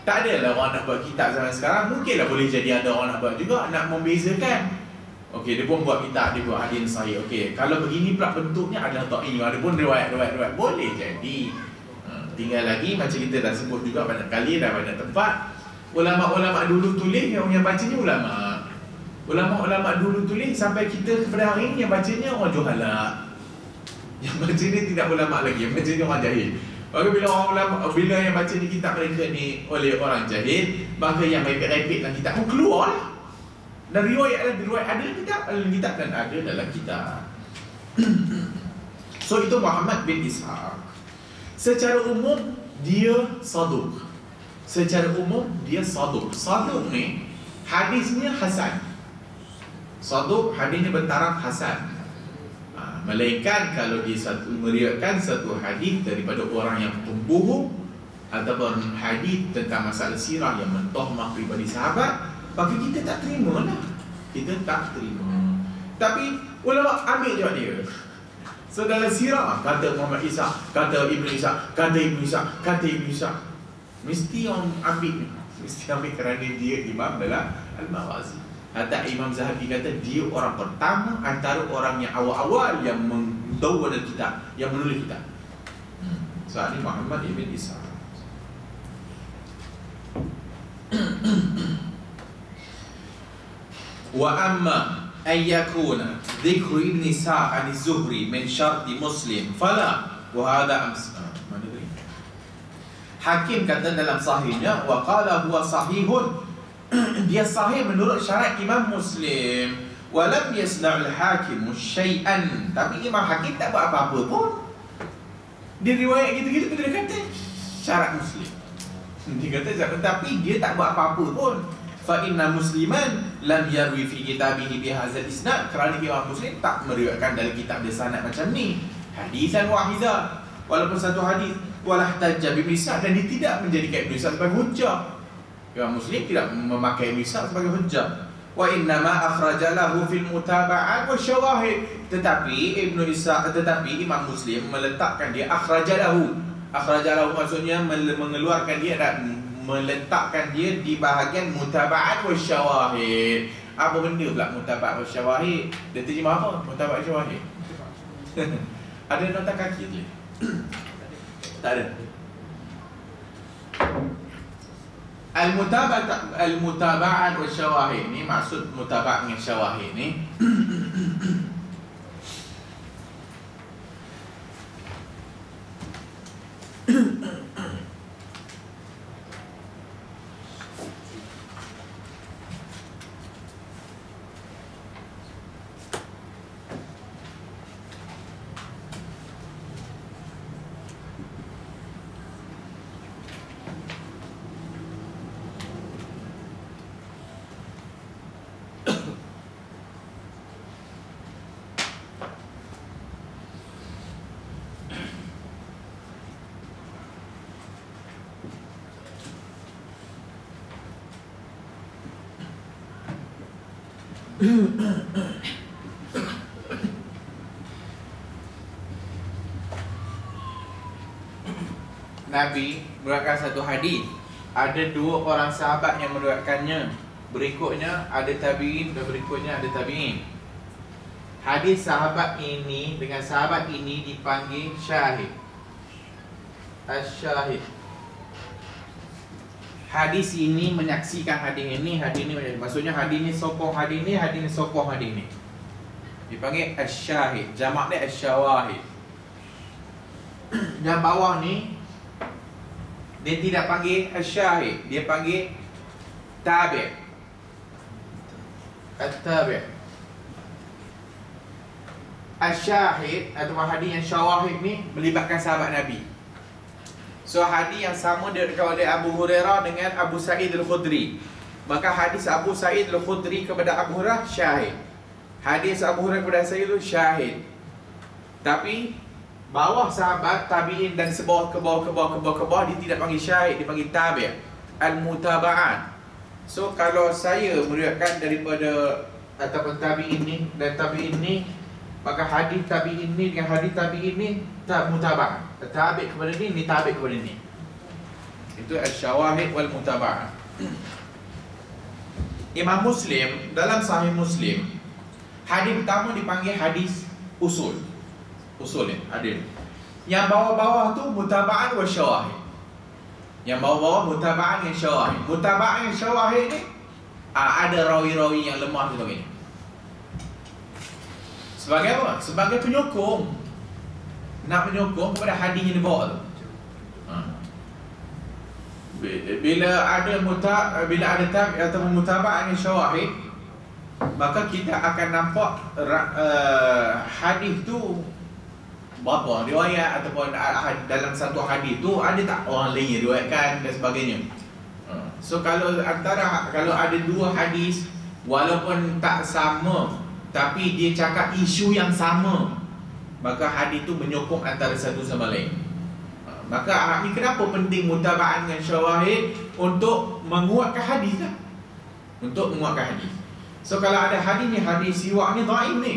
Tak adalah orang nak buat kitab zaman sekarang. Mungkinlah boleh jadi ada orang nak buat juga, nak membezakan. Okey, dia pun buat kitab, dia buat hadis sahih. Okey, kalau begini pula bentuknya adalah dhaif. Ada pun riwayat. Boleh jadi. Tinggal lagi macam kita dah sebut juga banyak kali dan banyak tempat. Ulama-ulama dulu tulis, yang bacanya ulama. Ulama-ulama dulu tulis sampai kita kepada hari ini yang bacanya orang juhala. Yang bacanya tidak ulama lagi, yang bacanya orang jahil. Maka bila orang ulama, bila yang baca di kitab mereka ni oleh orang jahil, maka yang repet-repet dalam kitab pun keluar lah. Dan riwayat ada dalam kitab dan ada dalam kitab. So itu Muhammad bin Ishaq. Secara umum dia saduq. Saduq ni hadisnya hasan. Saduq hadisnya bertaraf hasan. Melainkan kalau dia meriwayatkan satu hadis daripada orang yang pembohong ataupun hadis tentang masalah sirah yang mentohmah pribadi sahabat, maka kita tak terima lah. Tapi ulama ambil jawab dia. So dalam sirah kata Muhammad Ishaq, kata Ibn Ishaq, mesti orang ambil kerana dia imam dalam Al-Maghazi. Hatta Imam Zahabi kata dia orang pertama antara orang yang awal-awal yang mendawwan kitab, yang menulis kitab. Saat ini Muhammad ibn Ishaq. Wa amma ayyakuna dhikru ibn Ishaq an az-Zuhri min syarti Muslim fala wa hadha mana ni? Hakim kata dalam sahihnya wa qala huwa sahihun, dia sahih menurut syarat Imam Muslim. Walam yasna'ul hakim syai'an, tapi Imam Hakim tak buat apa-apa pun. Dia riwayat gitu-gitu dia kata syarat Muslim. Dia kata tapi dia tak buat apa-apa pun. Fa inna musliman lam yarwi fi kitabihi bi hadzal isnad, kerana Imam Muslim tak meriwayatkan dalam kitab dia sanad macam ni, hadisan wahida, walaupun satu hadis, walah tajja bi isnad, dan dia tidak menjadikan Ibn Ishaq sebagai hujjah. Imam Muslim tidak memakai Ibn Ishaq sebagai hujjah. Wa innama akhraja lahu fil mutaba'at wa syawahid, tetapi Imam Muslim meletakkan dia akhraja lahu maksudnya mengeluarkan dia dan meletakkan dia di bahagian mutaba'at wa syawahid. Apa benda pula mutaba'at wa syawahid? Dia terjemah apa mutaba'at wa syawahid? Ada nota kaki tu? Tak ada. Al-mutaba'at wa syawahid ni, maksud mutaba'at dengan syawahid ni Nabi meriwayatkan satu hadis, ada dua orang sahabat yang meriwayatkannya, berikutnya ada tabi'in dan berikutnya ada tabi'in. Hadis sahabat ini dengan sahabat ini dipanggil syahid, as-syahid. Hadis ini menyaksikan hadis ini maksudnya hadis ini sokong hadis ini sokong hadis ini. Dipanggil as-syahid, jamak dia as-syawahid. yang bawah ni dia tidak panggil syahid, dia panggil tabi'. At-tabi'. Asyahid atau hadis yang syawahid ni melibatkan sahabat Nabi. So hadis yang sama diriwayatkan oleh Abu Hurairah dengan Abu Sa'id Al-Khudri. Maka hadis Abu Sa'id Al-Khudri kepada Abu Hurairah syahid. Hadis Abu Hurairah kepada Sa'id itu syahid. Tapi bawah sahabat tabi'in dan sebawah ke bawah dia tidak panggil syahid, dia panggil tabi', al-mutaba'at. So kalau saya meriwayatkan daripada ataupun tabi'in ni dan tabi'in ni, maka hadis tabi'in ni dengan hadis tabi'in ni tak mutaba'at. Tabi' kepada ni tabi' kepada ni. Itu al-syawahid wal mutaba'at. Imam Muslim dalam Sahih Muslim, hadis pertama dipanggil hadis usul. Usul ni ada. Yang bawah-bawah tu mutaba'at wa syawahid. Yang bawah-bawah mutaba'at dengan syawahid. Mutaba'at dengan syawahid ni ada rawi-rawi yang lemah tu begini. Sebagai apa? Sebagai penyokong. Nak menyokong kepada hadis yang dibawa tu. Bila ada tabi' atau mutaba'at dengan syawahid, maka kita akan nampak hadis tu berapa riwayat ataupun dalam satu hadis tu ada tak orang lain riwayatkan dan sebagainya. So kalau ada dua hadis walaupun tak sama tapi dia cakap isu yang sama, maka hadis tu menyokong antara satu sama lain. Maka ni kenapa penting mutaba'at dengan syawahid? Untuk menguatkan hadis lah. Untuk menguatkan hadis. So kalau ada hadis ni, hadis siwak ni dhaif ni,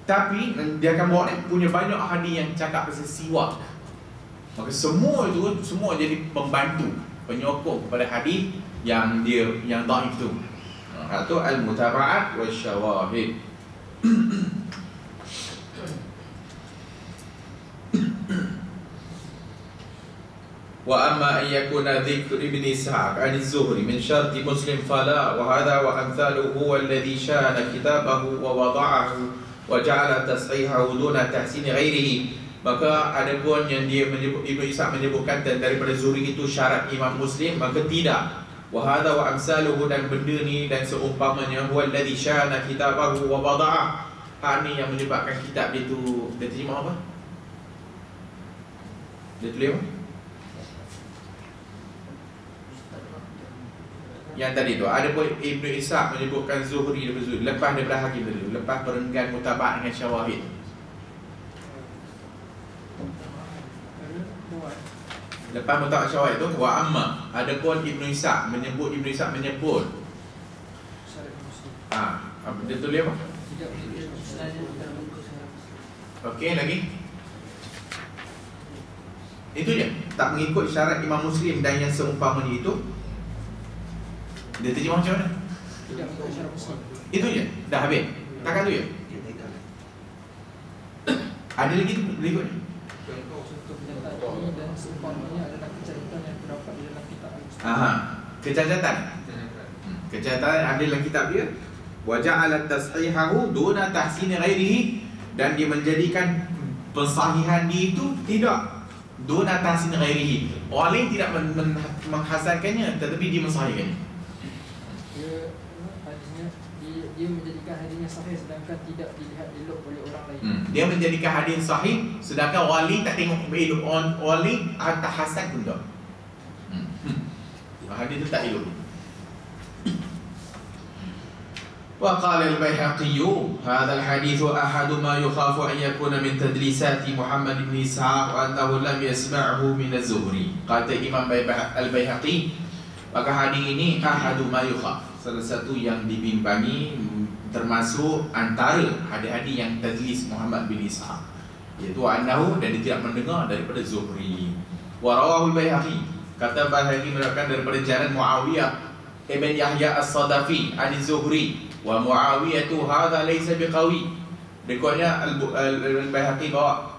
tapi dia akan bawa ni punya banyak hadis yang cakap pasal siwak, maka semua jadi pembantu, penyokong kepada hadis yang dhaif tu. Itu al-mutaba'at wa syawahid. Wa amma an yakuna dhikr ibn Ishaq an az-Zuhri min syart Muslim fala wa hadha wa amthaluhu huwa alladhi shana kitabahu wa wada'ahu wa ja'ala tashihahu duna tahsin ghairihi. Maka adapun yang dia menyebut Ibnu Ishaq menyebutkan daripada Zuhri itu syarat Imam Muslim, maka tidak. Wa hadha wa amsaluhu, dan benda ni dan seumpamanya, huwa alladhi shana kitabahu wa wada'ah. Ni yang menyebabkan kitab dia tu, dia terjemah apa? Dia tulis apa? Yang tadi tu ada pun Ibnu Ishaq menyebutkan Zuhri lepas daripada Hakim tadi, lepas perenggan mutaba'at dengan syawahid. Lepas mutaba'at syawahid tu wa amma, ada pun Ibnu Ishaq menyebut dia tulis apa? Okey, lagi itu je, tak mengikut syarat Imam Muslim dan yang seumpamanya itu. Dia terjemah macam mana? Tidak mengikut syarat Muslim. Itu je, dah habis. Takkan tu je? Ada lagi tu berikutnya. Contoh kenyataan ini dan seumpamanya adalah kecacatan yang terdapat di dalam kitab Al-Mustaq. Kecacatan. Kecacatan ada dalam kitab dia. Wa ja'ala tashihahu duna tahsin ghairihi, dan dia menjadikan pensahihan dia itu tidak duna tahsin ghairihi. Orang lain tidak menghasankannya, tetapi dia mensahihkannya. Dia menjadikan hadisnya sahih sedangkan tidak dilihat elok oleh orang lain. Dia menjadikan hadis sahih sedangkan orang lain tak tengok elok, orang lain tak hasan pun tak. Hadis tu tak elok. Wa qala al-Baihaqi hadha al-hadith ahadu ma yukhafu an yakuna min tadlisati Muhammad ibn Ishaq wa annahu lam yasma'hu min az-Zuhri. Kata Imam al-Baihaqi, maka hadis ini ahadu ma yukhaf, salah satu yang dibimbangi termasuk antara hadis-hadis yang tadlis Muhammad bin Ishaq, iaitu annahu, dan dia tidak mendengar daripada Zuhri. Wa rawahu al-Baihaqi, kata Baihaqi meriwayatkan daripada jalan Muawiyah ibn Yahya as-Sadafi an Zuhri, wa Muawiyah tu hadha laysa biqawi. Dekatnya al-Baihaqi bawa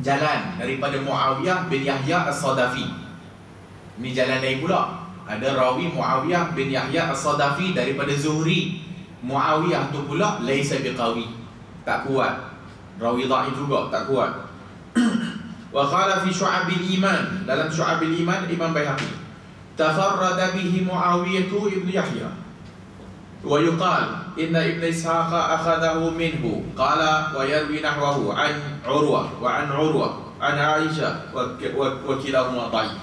jalan daripada Muawiyah bin Yahya as-Sadafi. Ini jalan lain pula. Ada rawi Muawiyah bin Yahya as-Sadafi daripada Zuhri. Muawiyah tu pula laysa biqawi, tak kuat. Rawi dhaif juga, tak kuat. Wa qala fi Syu'abil Iman, dalam Syu'abil Iman Imam Baihaqi, tafarrada bihi Muawiyah ibn Yahya wa yuqal inna Ibn Ishaq akhadahu minhu qala wa yarwi nahwahu an Urwa an Aisyah wa kilahuma dhaif.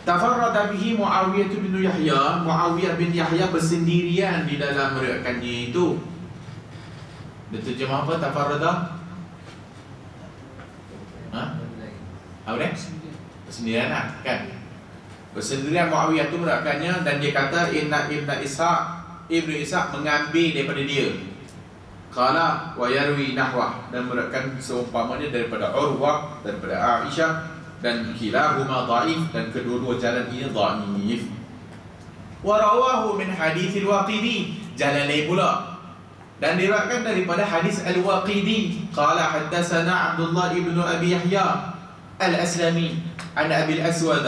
Tafarrada bihi Muawiyah bin Yahya, Muawiyah bin Yahya bersendirian di dalam meriwayatkannya itu. Dia terjemah apa tafarrada? Apa dia? Bersendirian lah, kan? Bersendirian Muawiyah itu meriwayatkannya, dan dia kata inna Ibn Ishaq mengambil daripada dia. Qala wa yarwi nahwah, dan meriwayatkan seumpamanya daripada Urwah, daripada Aisyah, dan kilahuma dhaif, dan kedua-dua jalan ini dhaif. Wa rawahu min hadits al-Waqidi, jalan lain pula, dan diriwayatkan daripada hadis al-Waqidi. Qala haddatsana Abdullah ibn Abi Yahya al-Aslami an Abi al-Aswad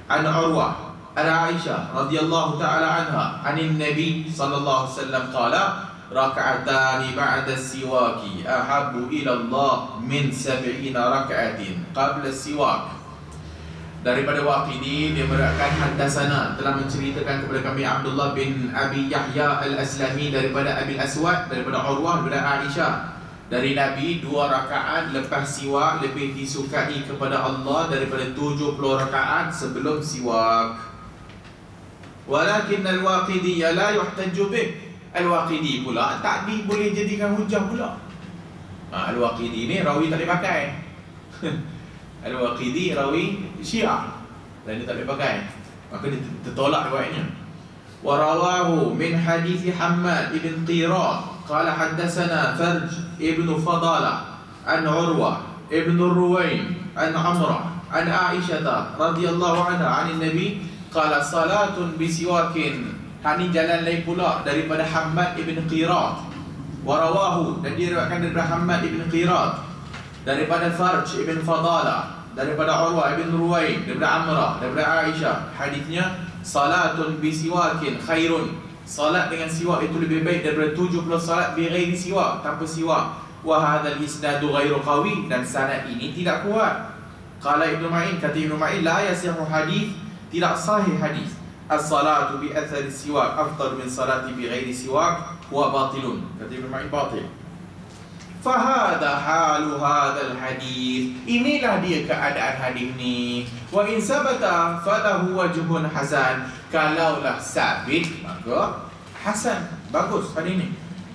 an Urwah an Aisyah radhiyallahu ta'ala anha anin Nabi sallallahu alaihi wasallam qala raka'atani ba'da siwaki ahabbu ila Allah min 70 raka'atin qabla siwak. Daripada Waqidi, dia meriwayatkan haddatsana, telah menceritakan kepada kami Abdullah bin Abi Yahya al-Aslami daripada Abi al-Aswad, daripada Urwah, daripada Aisyah, dari Nabi 2 rakaat lepas siwak lebih disukai kepada Allah daripada 70 rakaat sebelum siwak. Walakin al-Waqidi la yuhtajju bih, Al-Waqidi pula tak boleh jadikan hujah pula. Al-Waqidi ni rawi tak boleh pakai. Al-Waqidi rawi Syiah, dan dia tak boleh pakai, maka dia tertolak riwayatnya. Wa rawahu min hadits Hammad ibn Qirat qala haddatsana Farj ibn Fadala an Urwah ibn Ruwayn an Amrah an Aisyah radhiyallahu anha an Nabi qala salatun bisiwakin. Ini jalan lain pula daripada Hammad ibn Qirat. Wa rawahu, dan dia riwayatkan daripada Hammad ibn Qirat, daripada Farj ibn Fadala, daripada Urwah ibn Ruwayn, daripada Amrah, daripada Aisyah. Hadisnya salatun bisiwakin khairun, salat dengan siwak itu lebih baik daripada 70 salat bi ghairi siwak, tanpa siwak. Wa hadzal isnadu ghairu qawi, dan sanad ini tidak kuat. Qala Ibnu Ma'in, kata Ibnu Ma'in, la yasihu hadis, tidak sahih hadis. As-salatu bi athari siwak afdal min salati bi ghairi siwak huwa batilun, kata Ibnu Ma'in, batil. Fahada halu hadal hadis, inilah dia keadaan hadis ni. Wa in sabata falahu wajhun hasan, kalaulah sabit maka hasan, bagus hadis ni.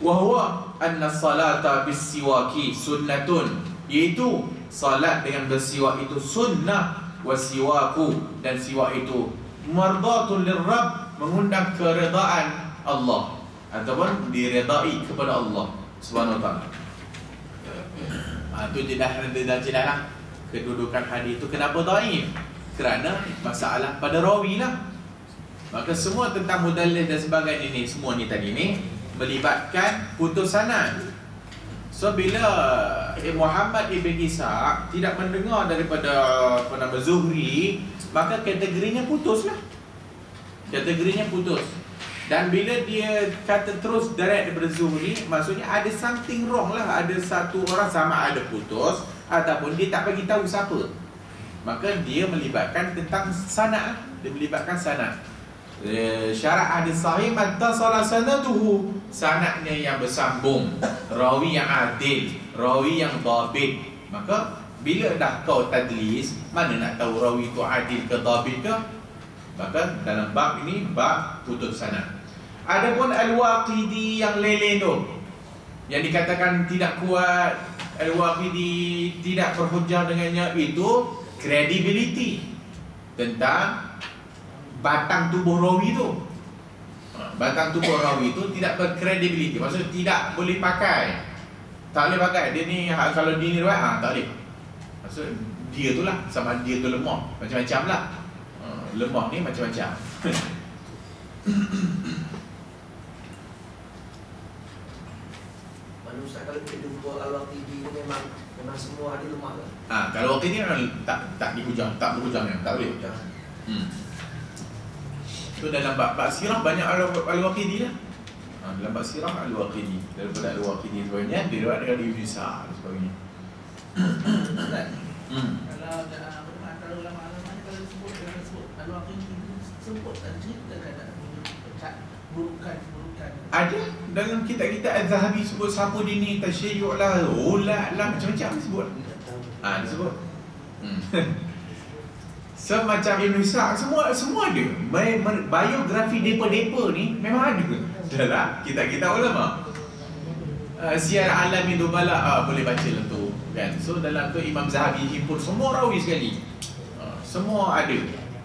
Wa huwa anna salata bisiwaki sunnatun, iaitu salat dengan bersiwak itu sunnah. Wa siwaku, dan siwak itu mardatun lirrabb, mengundang keredaan Allah, ataupun diredai kepada Allah Subhanahu wa taala. Itu je dah jelas lah kedudukan hadis itu. Kenapa dhaif? Kerana masalah pada rawi lah. Maka semua tentang mudallis dan sebagainya ni, semua ni tadi ni melibatkan putus sanad. So bila Muhammad ibn Ishaq tidak mendengar daripada Zuhri, maka kategorinya putus lah. Kategorinya putus. Dan bila dia kata terus direct daripada Zuhri, maksudnya ada something wrong lah. Ada satu orang, sama ada putus ataupun dia tak bagi tahu siapa. Maka dia melibatkan tentang sanad. Dia melibatkan sanad. Syarat hadis sahih mattasala sanaduhu, sanadnya yang bersambung, rawi yang adil, rawi yang dhabit. Maka bila dah kau tadlis, mana nak tahu rawi itu adil ke dhabit ke? Maka dalam bab ini bab putus sanad. Adapun Al-Waqidi yang leleh tu, yang dikatakan tidak kuat, Al-Waqidi tidak berhujjah dengannya, itu credibility tentang batang tubuh rawi tu. Batang tubuh rawi tu tidak berkredibiliti, maksudnya tidak boleh pakai. Tak boleh pakai. Dia ni kalau dia ni riwayat, tak boleh. Maksud dia tu lah, sama dia tu lemah, macam-macam lah. Lemah ni macam-macam. Ustaz, kalau kita jumpa Al-Waqidi ni memang semua ada lemah ke? Kalau Waqidi ni tak dihujang, tak berhujang, tak boleh. So dalam bab sirah banyak Al-Waqidi lah. Dalam bab sirah Al-Waqidi, daripada Al-Waqidi sebagainya diriwayatkan dari Ibn Ishaq dan sebagainya. Ustaz, Hmm. kalau antara ulama-ulama ni kalau sebut Al-Waqidi sebut dan ceritakan burukan Ada dalam kitab-kitab Az-Zahabi sebut siapa dia ni, tasyayyu'lah, ulat lah, macam-macam sebut. Disebut. So macam Ibn Ishaq semua ada. Biografi depa-depa ni memang ada dalam kitab-kitab ulama. Syiar Alamin Nubala boleh baca lah tu kan. So dalam tu Imam Zahabi himpun semua rawi sekali. Semua ada.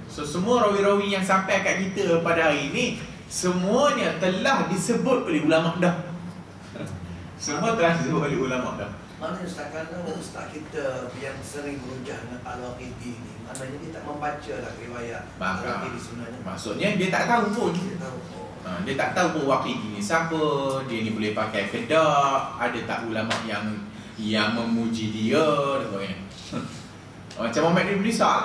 So semua rawi-rawi yang sampai kat kita pada hari ni semuanya telah disebut oleh ulama dah. Semua telah disebut oleh ulama dah. Maknanya Ustaz, kalau Ustaz kita yang sering berujar dengan Al-Waqidi ni, maknanya dia tak membaca lah riwayat Al-Waqidi sebenarnya. Maksudnya dia tak tahu pun. Dia tahu. Dia tak tahu pun Waqidi ni siapa, dia ni boleh pakai ke tak, ada tak ulama yang memuji dia dan sebagainya. Macam Muhammad Ibn Ishaq.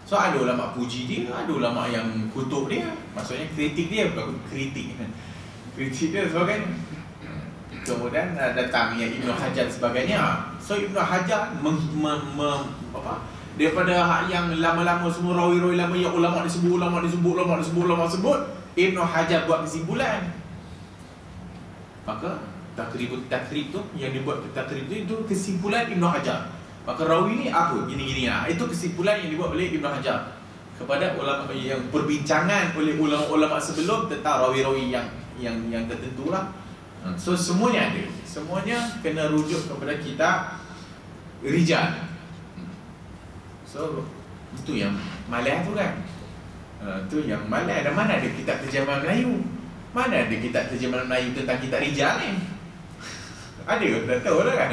So ada ulama puji dia, ada ulama yang kutuk dia. Maksudnya kritik dia, bukan kritik. Kritik dia sebagainya. Kemudian datang yang Ibn Hajar sebagainya. So Ibn Hajar daripada hak yang lama-lama semua rawi-rawi lama yang ulama disebut, Ibn Hajar buat kesimpulan. Maka takrib tu yang dibuat takrib itu kesimpulan Ibn Hajar. Maka rawi ni apa? Gini-gini lah. Itu kesimpulan yang dibuat oleh Ibn Hajar kepada ulama yang perbincangan oleh ulama-ulama sebelum tentang rawi-rawi yang tertentu lah. So semuanya ada. Semuanya kena rujuk kepada kitab rijal. So itu yang malah tu kan. Tu yang malah. Dan mana ada kitab terjemahan Melayu? Mana ada kitab terjemahan Melayu tentang kitab rijal ni? Ada ke? Tak tahu lah kan.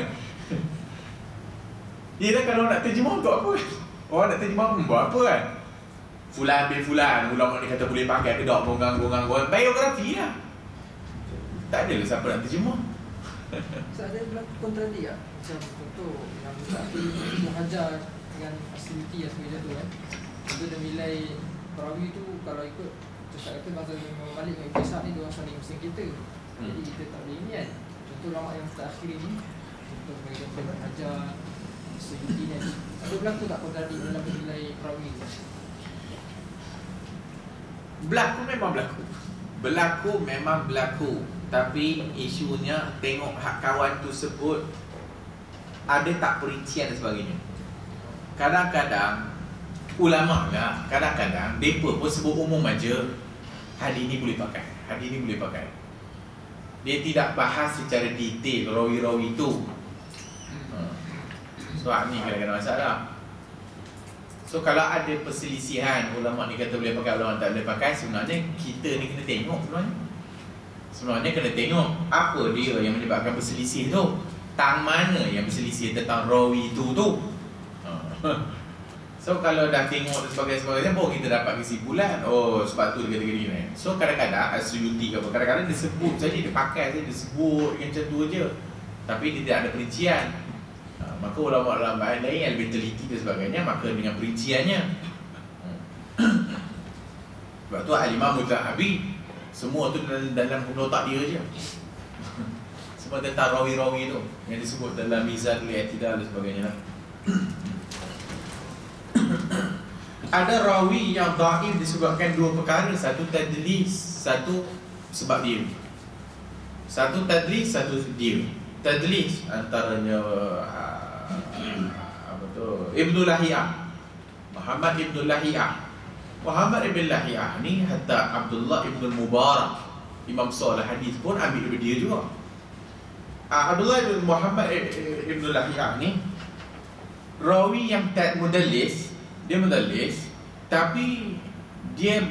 Yelah kalau nak terjemah untuk apa? Orang nak terjemah buat apa kan? Fulan bin Fulan, ulama ni kata boleh pakai ke tak, ganggu-ganggu. Biografi lah. Tak ada lah siapa nak terjemah. So ada berlaku kontradik tak? Macam contoh yang Ibn Hajar dengan Asyuti yang sebenarnya tu kan. Itu dia nilai perawi tu kalau ikut Ustaz kata masa Imam Malik dengan Ibn Ishaq ni diorang saling bersengketa. Jadi kita tak boleh ini kan. Contoh ulama yang terakhir ni, contoh sebagai Ibn Hajar, Asyuti ni, ada berlaku tak kontradik dalam nilai perawi tu? Berlaku memang berlaku. Tapi isunya tengok hak kawan tu sebut ada tak perincian dan sebagainya. Kadang-kadang ulama lah, kadang-kadang mereka pun sebut umum aja. Hadis ni boleh pakai, hadis ni boleh pakai. Dia tidak bahas secara detail rawi-rawi tu. So ni kadang-kadang masalah. So kalau ada perselisihan, ulama ni kata boleh pakai, ulama tak boleh pakai, sebenarnya kita ni kena tengok sebenarnya kena tengok apa dia yang menyebabkan perselisih tu. Tang mana yang berselisih tentang rawi tu. So kalau dah tengok dan sebagainya baru kita dapat kesimpulan, oh sebab tu dia kata gini. So kadang-kadang Asyuti ke apa, kadang-kadang dia sebut saja, dia pakai saja, dia sebut macam tu aja. Tapi dia tidak ada perincian. Maka ulama-ulama lain yang lebih teliti dan sebagainya, maka dengan perinciannya. Sebab tu Al-Imam Zahabi semua tu dalam buku otak dia je. Semua tentang rawi-rawi tu yang disebut dalam Mizanul I'tidal dan sebagainya lah. Ada rawi yang dhaif disebabkan dua perkara, satu tadlis, satu sebab dia. Satu tadlis, satu dia. Tadlis antaranya apa tu? Ibnu Lahiyah. Muhammad Ibnu Lahiyah. Muhammad Ibn Lahiyah ni hatta Abdullah Ibn Mubarak, Imam Salih hadis pun ambil dari dia juga. Abdullah Ibn Muhammad Ibn Lahiyah ni rawi yang tak mudallis. Dia mudallis tapi dia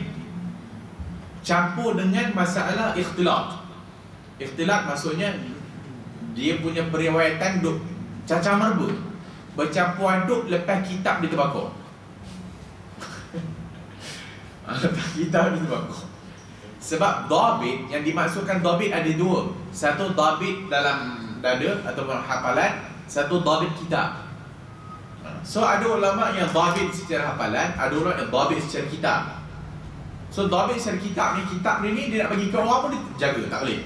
campur dengan masalah ikhtilat. Ikhtilat maksudnya dia punya periwayatan duk cacah merba, bercampur aduk lepas kitab dia terbakar. Kitab itu bagus. Sebab dhabit, yang dimaksudkan dhabit ada dua. Satu dhabit dalam dada atau hafalan, satu dhabit kitab. So ada ulama yang dhabit secara hafalan, ada ulama yang dhabit secara kitab. So dhabit secara kitab ni dia nak bagi ke orang pun dia jaga, tak boleh.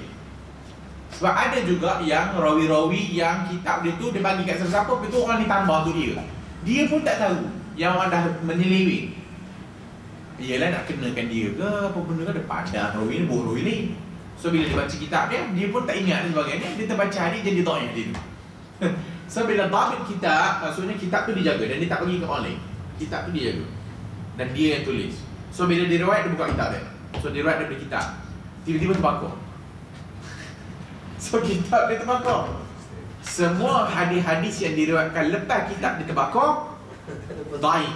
Sebab ada juga yang rawi-rawi yang kitab dia tu dia bagi kat siapa-siapa, itu orang ditambah tu dia. Dia pun tak tahu yang orang dah menyeleweng. Iyalah nak kenakan dia ke apa benda ke, dia pandang rawi ni bohong rawi ni. So bila dia baca kitab dia pun tak ingat dan sebagainya, dia terbaca hadis jadi dhaif dia tu. So bila dhabit kitab, maksudnya kitab tu dijaga dan dia tak bagi ke orang lain. Kitab tu dia jaga dan dia yang tulis. So bila dia riwayat, dia buka kitab dia. So dia riwayat daripada kitab, tiba-tiba terbakar. So kitab dia terbakar. Semua hadis-hadis yang diriwayatkan lepas kitab dia terbakar dhaif.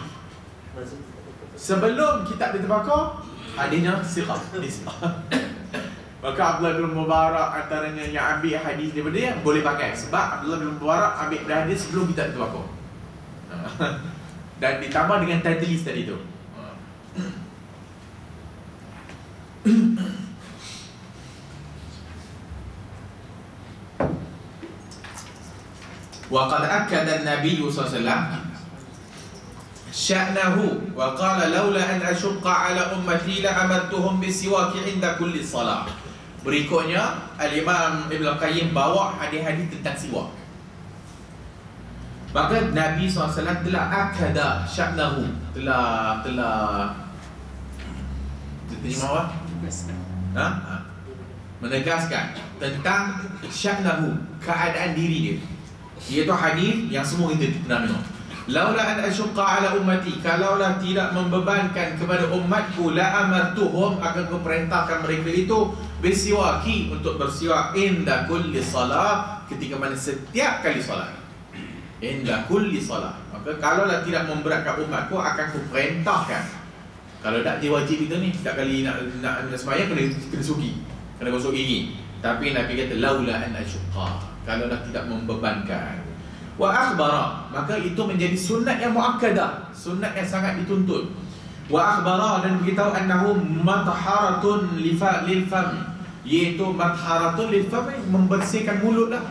Sebelum kitab dia terbakar, hadisnya siqah. Maka Abdullah bin Mubarak antaranya yang ambil hadis daripada dia boleh pakai, sebab Abdullah bin Mubarak ambil hadis sebelum kitab dia terbakar. Dan ditambah dengan title list tadi tu. Wa qad akkada an-nabiy sallallahu alaihi wasallam sya'nahu wa qala laula an ashqa ala ummati la amartuhum bisiwak 'inda kulli salah. Berikutnya Al-Imam Ibn Al-Qayyim bawa hadis-hadis tentang siwak. Maka Nabi SAW telah akada sya'nahu, telah terjemah apa? Menegaskan tentang sya'nahu, keadaan diri dia. Iaitu hadis yang semua kita pernah dengar. Laula an asyqa ala ummati, kalaulah tidak membebankan kepada umatku, la amartuhum, akan kuperintahkan mereka itu bisiwaki, untuk bersiwak inda kulli salat, ketika mana setiap kali solat. Inda kulli salat. Maka kalaulah tidak memberatkan umatku, akan kuperintahkan. Kalau tak, dia wajib kita ni setiap kali nak sembahyang kena sugi, kena gosok gigi. Tapi Nabi kata laula an asyqa, kalaulah tidak membebankan. Wa akhbara, maka itu menjadi sunat yang muakkadah, sunat yang sangat dituntut. Wa akhbara, dan beritahu annahu matharatun lil fam, iaitu matharatun lil fam, membersihkan mulut lah.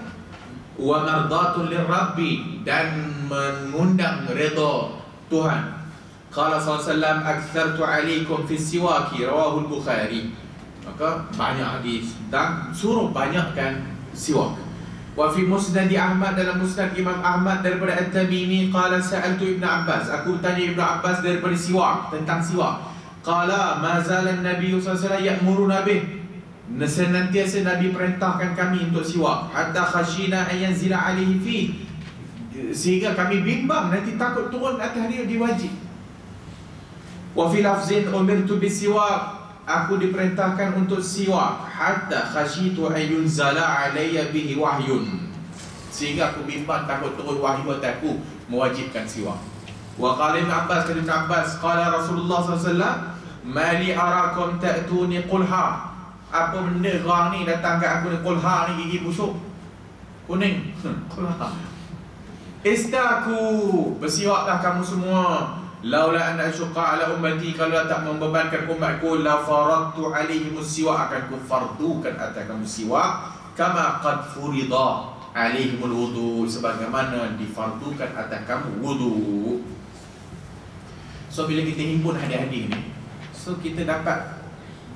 Wa mardatun lirabbi, dan mengundang redha Tuhan. Qala sallallahu alaihi wasallam aktsartu alaikum fi siwaki, rawahu al-Bukhari. Maka banyak hadis dan suruh banyakkan siwak. Wa fi musnad Ahmad, dalam musnad Imam Ahmad daripada At-Tamimi, qala sa'altu Ibn Abbas, aku tanya Ibn Abbas daripada siwak, tentang siwak. Qala ma zala an-nabiy sallallahu alaihi wasallam ya'muruna bih, senantiasa Nabi perintahkan kami untuk siwak, hatta khashina an yanzila alaihi fi, sehingga kami bimbang nanti takut turun atas dia diwajib. Wa fi lafzin umirtu bisiwak, aku diperintahkan untuk siwak, hatta khasyitu an yunzala alayya bihi wahyun, sehingga aku bimbang takut turun wahyu atasku mewajibkan siwak. Wa qala Ibn Abbas, kata Ibn Abbas, qala Rasulullah SAW, ma li arakum ta'tuni qulha, apa benda korang ni datang kat aku ni, qulha ni gigi busuk kuning, qulha. Istaku, bersiwaklah kamu semua. Laula an asyqa ala ummati, kalau tak membebankan umatku, la faradtu alaihim siwak, akan ku fardukan atas kamu siwak, kama qad furida alaihim wudu, sebagaimana difardukan atas kamu wudu. So bila kita himpun hadis-hadis ni, so kita dapat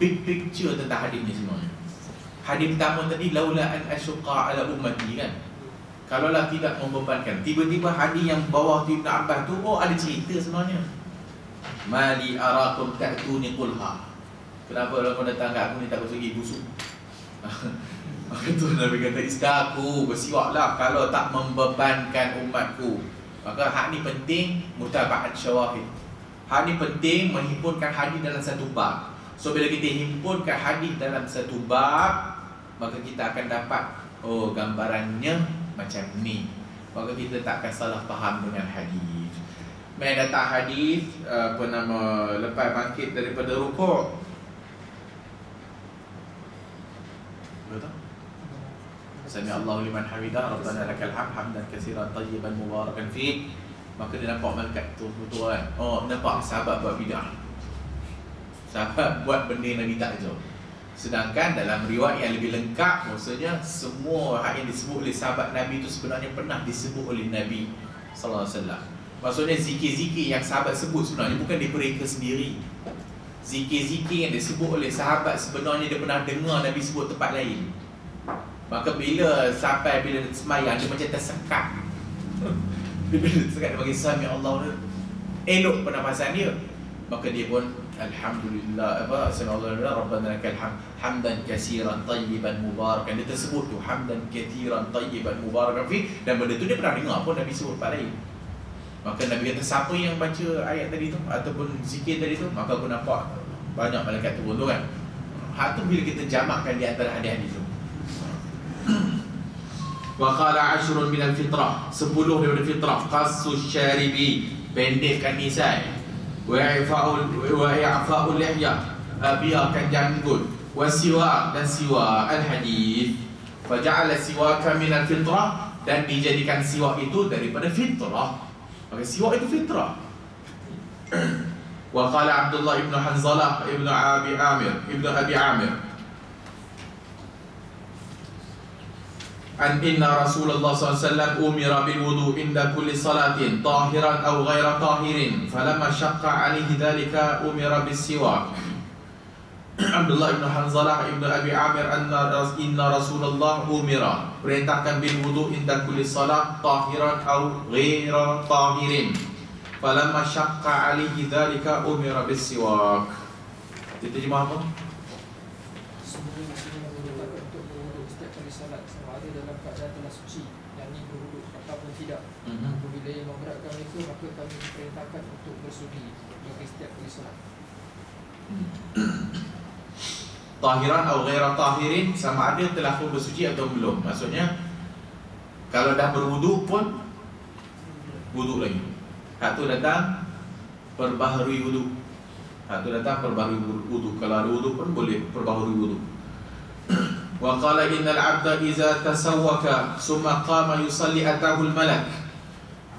big picture tentang hadis ni semuanya. Hadis pertama tadi laula an asyqa ala ummati kan, kalaulah tidak membebankan. Tiba-tiba hadis yang bawah tu Ibn Abbas tu, oh ada cerita sebenarnya. Mali arakum ta'tuni qulha, kenapa kalau kau datang kat aku ni tak gosok gigi busuk? Maka tu Nabi kata istaku, bersiwaklah kalau tak membebankan umatku. Maka hak ni penting, mutaba'at syawahid. Hak ni penting, menghimpunkan hadis dalam satu bab. So bila kita himpunkan hadis dalam satu bab, maka kita akan dapat oh gambarannya macam ni. Maka kita tak akan salah faham dengan hadis. Main datang hadis lepas bangkit daripada rukuk, betul? Sami Allahu liman hamidah, Rabbana lakal hamd hamdan katsiran tayyiban mubarakan fi. Maka dia nampak malaikat tu betul kan. Oh, nampak sahabat buat bidah. Sahabat buat benda yang Nabi tak ajar. Sedangkan dalam riwayat yang lebih lengkap, maksudnya semua hal yang disebut oleh sahabat Nabi itu sebenarnya pernah disebut oleh Nabi sallallahu alaihi wasallam. Maksudnya zikir-zikir yang sahabat sebut sebenarnya bukan daripada mereka sendiri. Zikir-zikir yang disebut oleh sahabat sebenarnya dia pernah dengar Nabi sebut tempat lain. Maka bila sampai bila semayang dia macam tersekat. Bila tersekat dia bagi sami Allah, elok pernafasan dia. Maka dia pun alhamdulillah sami Allah rabbana lakal hamd hamdan katsiran tayyiban mubarakan. Dia tersebut tu hamdan katsiran tayyiban mubarakan fi, dan benda tu dia pernah dengar pun Nabi sebut tempat lain. Maka Nabi kata siapa yang baca ayat tadi tu ataupun zikir tadi tu, maka aku nampak banyak malaikat turun tu kan. Hak tu bila kita jamakkan di antara hadis-hadis tu. Wa qala 10 min al-fitrah, 10 daripada fitrah, qassus syaribi, pendekkan nisai, wa i'fa'ul lihya, biarkan janggut, wa siwak, dan siwak, al-hadis fa ja'ala siwaka min al-fitrah, dan dijadikan siwak itu daripada fitrah. Maka siwak itu fitrah. Wa qala Abdullah ibn Hanzalah ibn Abi Amir an inna Rasulullah SAW umira bil wudu inda kulli salatin tahiran aw ghaira tahirin falamma syaqqa alaihi dhalika umira bis siwak. Abdullah ibn Hanzalah ibn Abi Amir inna Rasulullah umira, perintahkan bil wudu inda kulli salat tahiran aw ghaira tahirin falamma syaqqa alaihi dhalika umira bis siwak. Diterjemah apa? Sebelum Muslim menggunakan untuk berwuduk setiap kali salat, sama ada dalam keadaan telah suci, yang ini berwuduk ataupun tidak. Apabila yang memberatkan mereka, maka kami diperintahkan untuk bersuci bagi setiap kali salat. Tahiran atau ghaira tahirin, sama ada telah pun bersuci atau belum. Maksudnya kalau dah berwuduk pun wuduk lagi. Hak tu datang perbaharui wuduk. Hak tu datang perbaharui wuduk. Kalau ada wuduk pun boleh perbaharui wuduk. Wa qala innal 'abda idza tasawwaka summa qama yusalli atahu al-malak.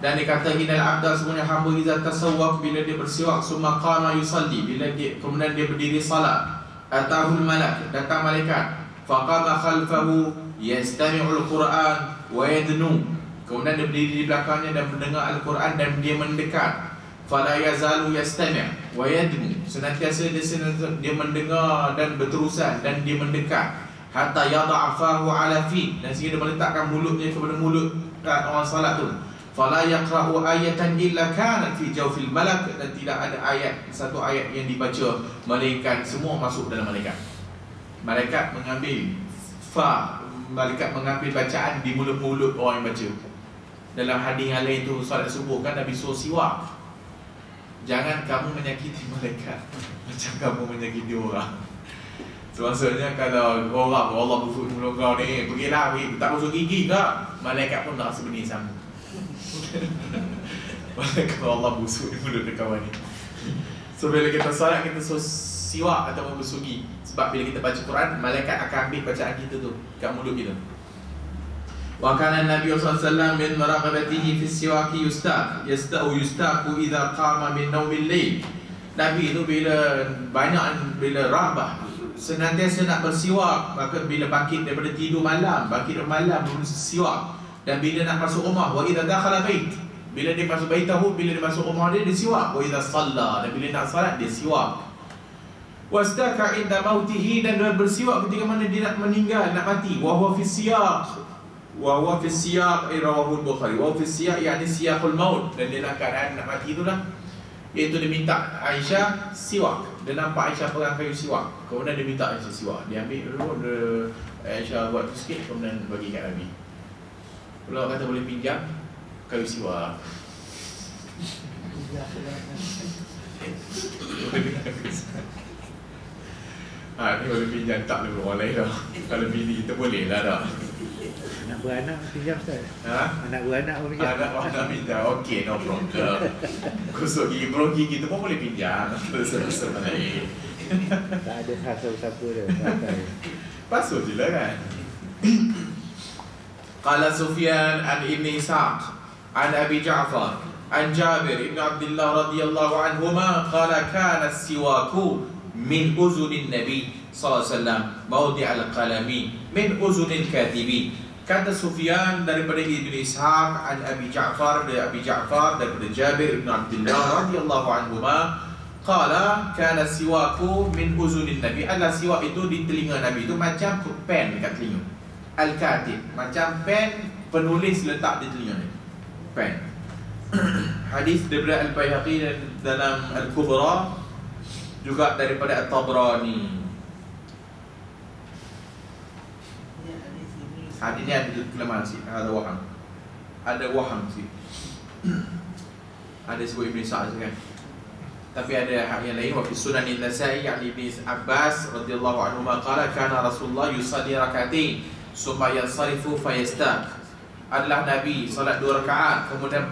Dan dia kata innal 'abda, sebenarnya hamba idza tasawwak, bila dia bersiwak, summa qama yusalli, bila dia kemudian dia berdiri salat, atahul malak, datang malaikat, faqama khalfahu yastami'ul Quran wa yadnu, kemudian dia berdiri di belakangnya dan mendengar Al-Quran dan dia mendekat. Fala yazalu yastami' wa yadnu, senantiasa dia mendengar dan berterusan dan dia mendekat, hatta yada'a fahu ala fi, dan sehingga dia meletakkan mulutnya kepada mulut orang salat tu. Fala yaqra'u ayatan illa kanat fi jawfil malak, dan tidak ada ayat, satu ayat yang dibaca malaikat semua masuk dalam malaikat. Malaikat mengambil malaikat mengambil bacaan di mulut-mulut orang yang baca. Dalam hadis yang lain tu solat subuh kan Nabi suruh siwak. Jangan kamu menyakiti malaikat macam kamu menyakiti orang. So, maksudnya kalau orang Allah busuk mulut kau ni, pergilah tak busuk gigi ke, malaikat pun tak rasa benih sama. Kalau Allah busuk di mulut kawan ni. So bila kita solat, kita siwak atau bersugi. Sebab bila kita baca Quran, malaikat akan ambil bacaan kita tu kat mulut kita. Wa kana Nabi sallallahu alaihi wasallam min maraqabatihi fi siwaki yustaq yustaku idza qama min naumil lail. Nabi tu bila rahbah senantiasa nak bersiwak, maka bila bangkit daripada tidur malam, bersiwak. Dan bila nak masuk rumah, wa idza dakhala bait, bila dia masuk baitahu, bila dia masuk rumah dia siwak. Wa idza shalla, dan bila nak salat dia siwak. Wastaka inda mautihi, dan dia bersiwak ketika mana dia nak meninggal, nak mati. Wa huwa fi siyaq, rawahu al-Bukhari. Wa fi siyaq yakni siyaqul maut, dan dia nak keadaan nak mati itulah. Iaitu dia minta Aisyah siwak. Dia nampak Aisyah pegang kayu siwak, kemudian dia minta Aisyah siwak. Dia ambil dulu, Aisyah buat tu sikit, kemudian bagi kat Nabi. Kalau kata boleh pinjam kayu siwak. Ni boleh pinjam, tak boleh orang lain dah. Kalau bini kita boleh lah dah. Anak beranak pinjam Ustaz. Anak beranak pun pinjam. Anak pinjam, okey, no problem. Kusuk gigi, bro gigi tu pun boleh pinjam. Terus lain. Tak ada siapa-siapa dia. Pasal je lah kan. Qala Sufyan an Ibn Ishaq an Abi Ja'far an Jabir ibn Abdullah radhiyallahu anhuma qala kana as-siwaku min uzunin Nabi sallallahu alaihi wasallam mawdi' al-qalami min uzunil katibi. Kata Sufyan daripada Ibn Ishaq an Abi Ja'far, daripada Jabir ibn Abdullah radhiyallahu anhuma qala kana as-siwaku min uzunin Nabi. Siwak itu di telinga Nabi itu macam pen dekat telinga. al-katib, macam pen penulis letak di telinga ni. Pen. Hadis daripada Al-Baihaqi dan dalam Al-Kubra, juga daripada At-Tabrani. Hadis ni ada kelemahan sikit, ada waham. Ada waham sikit. Ada sebut Ibn Sa'ad kan. Tapi ada hak yang lain, wa fi Sunan An-Nasa'i an Ibn Abbas radhiyallahu anhu qala kana Rasulullah yusalli rak'atain summa yansarifu fayastaq. Adalah Nabi solat 2 rakaat kemudian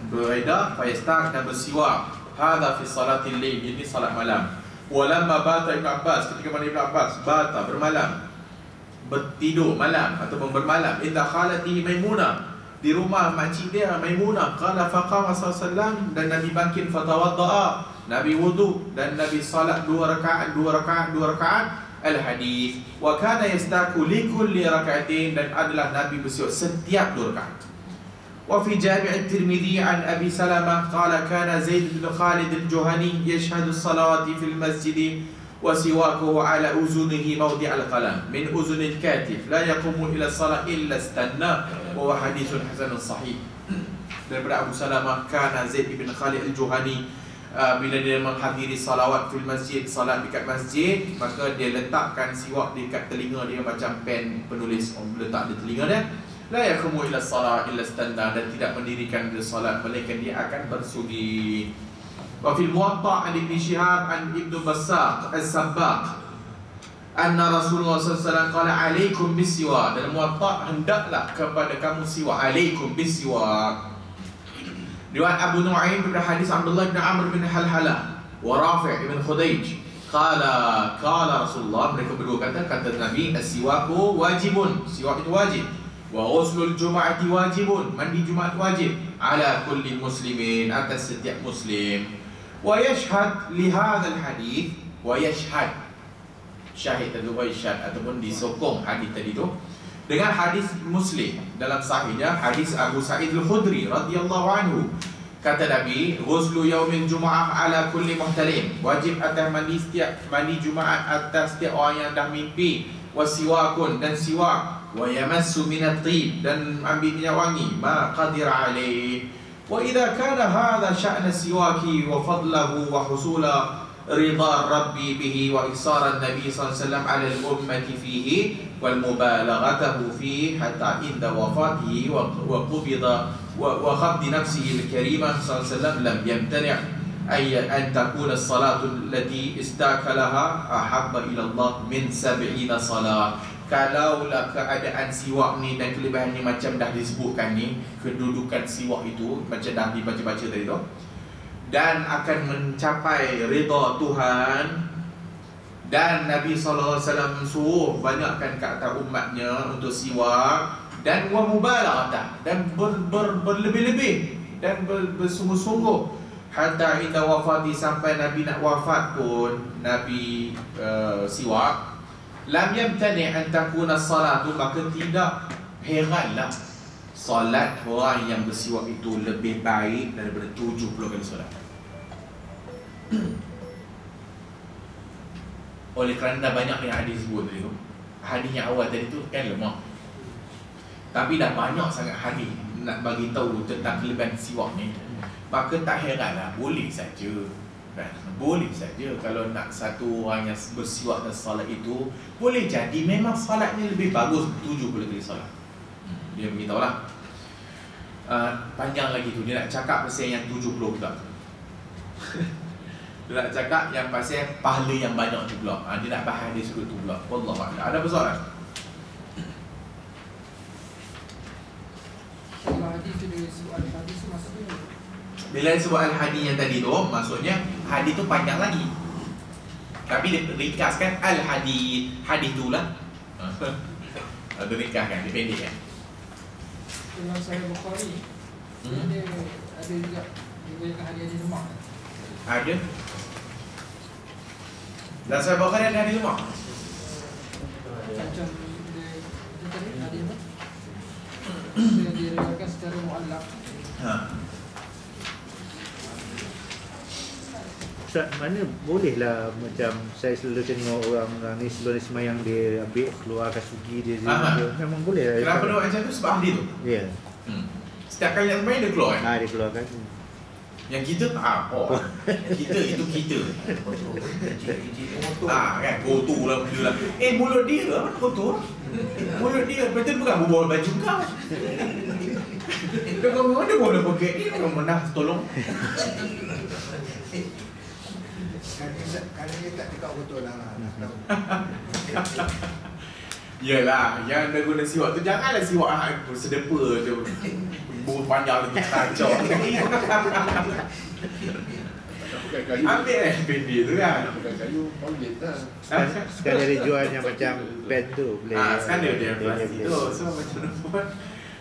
beredar fayastaq dan bersiwak. Hadza fi salatil lail, ini salat malam. Walamma bata Ibn Abbas, ketika mana Ibn Abbas bata bermalam, bertidur malam ataupun bermalam, idza khalatihi Maimunah, di rumah makcik dia Maimunah, qala faqama sallallahu dan Nabi bangkit fatawaddaa, Nabi wudu dan Nabi salat 2 rakaat al-hadis. Wa kana yastaku li kulli rak'atin, dan adalah Nabi bersiwak setiap 2 rakaat. Wa fi Jami' at-Tirmidzi an Abi Salamah qala kana Zaid bin Khalid al-Juhani yashhadu as-salawati fil masjid wa siwakuhu ala uzunihi mawdi' al-qalam min uzun al-katib la yaqumu ila as-salat illa istanna, wa hadithun hasanun sahih. Daripada Abu Salamah, kana Zaid bin Khalid al-Juhani bila dia menghadiri salawat fil masjid, salat dekat masjid, maka dia letakkan siwak dekat telinga dia macam pen penulis letak di telinga dia. La yaqumu ila as-salat illa istanna, dan tidak mendirikan dia salat melainkan dia akan bersujud. Wa fil Muwatta' an Ibn Shihab an Ibn Bassaq as-Sabbaq anna Rasulullah sallallahu alaihi wasallam qala alaikum bisiwak. Dalam Muwatta', hendaklah kepada kamu siwak, alaikum bisiwak. Riwayat Abu Nu'aim pada hadis Abdullah bin Amr bin Halhalah wa Rafi' bin Khudayj qala Rasulullah, mereka berdua kata Nabi, as-siwaku wajibun, siwak itu wajib, wa ghuslul jum'ati wajibun, mandi Jumaat wajib, ala kulli muslimin, atas setiap muslim. Wa yashhad li hadzal hadis, wa yashhad, syahid tadi, wa yashhad ataupun disokong hadis tadi tu dengan hadis Muslim dalam sahihnya, hadis Abu Sa'id Al-Khudri radhiyallahu anhu. Kata Nabi, ghuslu yaumil jumu'ah ala kulli muhtalim, wajib atas mandi Jumaat atas setiap orang yang dah mimpi, wa siwakun, dan siwak, wa yamassu minat tib, dan ambil minyak wangi, ma qadir alaih. Wa idza kana hadha sya'na siwaki wa fadlahu wa husula ridha rabbi bihi wa isara nabi sallallahu alaihi wasallam ala al-ummati fihi wal mubalaghatahu fihi hatta inda wafatihi wa qubida wa khabdi nafsihi al-karimah sallallahu alaihi wasallam lam yamtani' ay an takuna as-salatu allati istakalaha ahabba ila Allah min 70 salat. Kalaulah keadaan siwak ni dan kelebihan ni macam dah disebutkan ni, kedudukan siwak itu macam dah dibaca-baca tadi tu, dan akan mencapai redha Tuhan, dan Nabi SAW suruh banyakkan ke atas umatnya untuk siwak, dan wa mubalaghah, dan berlebih-lebih dan bersungguh-sungguh, hatta inda wafati, sampai Nabi nak wafat pun Nabi siwak. Lam yamtani an takuna salatu, maka tidak heranlah solat orang yang bersiwak itu lebih baik daripada 70 kali solat. Oleh kerana dah banyak yang hadis sebut tadi tu, hadis yang awal tadi tu kan lemah, tapi dah banyak sangat hadis nak bagi tahu tentang kelebihan siwak ni, maka tak heranlah, boleh saja. Boleh saja kalau nak satu orang yang bersiwak dan salat itu, boleh jadi memang salatnya lebih bagus 70 kali salat. Dia beritahulah. Panjang lagi tu, dia nak cakap pasal yang 70 pula. Dia nak cakap yang pasal pahala yang banyak tu pula. Dia nak bahas dia sebut tu pula. Wallahu a'lam. Ada persoalan? Kalau hadis tu dia sebut hadis tu maksudnya, bila sebut al-hadis yang tadi tu, maksudnya hadis tu panjang lagi, tapi dia ringkaskan al-hadis, hadis tu lah. Dia ringkaskan, dia pendek kan. dalam Sahih Bukhari ada juga diberikan hadis lemah. Ada. Dan Sahih Bukhari ada hadis lemah. Macam dia tadi hadis apa? Dia diriwayatkan secara muallaq. Ustaz, mana bolehlah macam saya selalu tengok orang ni sebelum dia semayang dia ambil keluarkan sugi dia, memang boleh lah. Kenapa dia buat macam tu? Sebab ahli tu. Ya. Setiap kali nak sembahyang dia keluar kan? Dia keluarkan. Yang kita kita itu kita. Kan kotor lah benda lah. Mulut dia lah mana kotor? Mulut dia betul bukan berbual baju kau. Dia kau mana boleh pakai ni orang mana tolong. Kalau dia tak tekak betul lah. Yalah, yang dah guna siwak tu janganlah siwak sedepa tu. Bulu panjang lagi kacau. Ambil pendek tu kan. Kayu polit lah. Sekarang dia jual yang macam pen tu boleh. Sekarang dia plastik tu. So macam mana buat?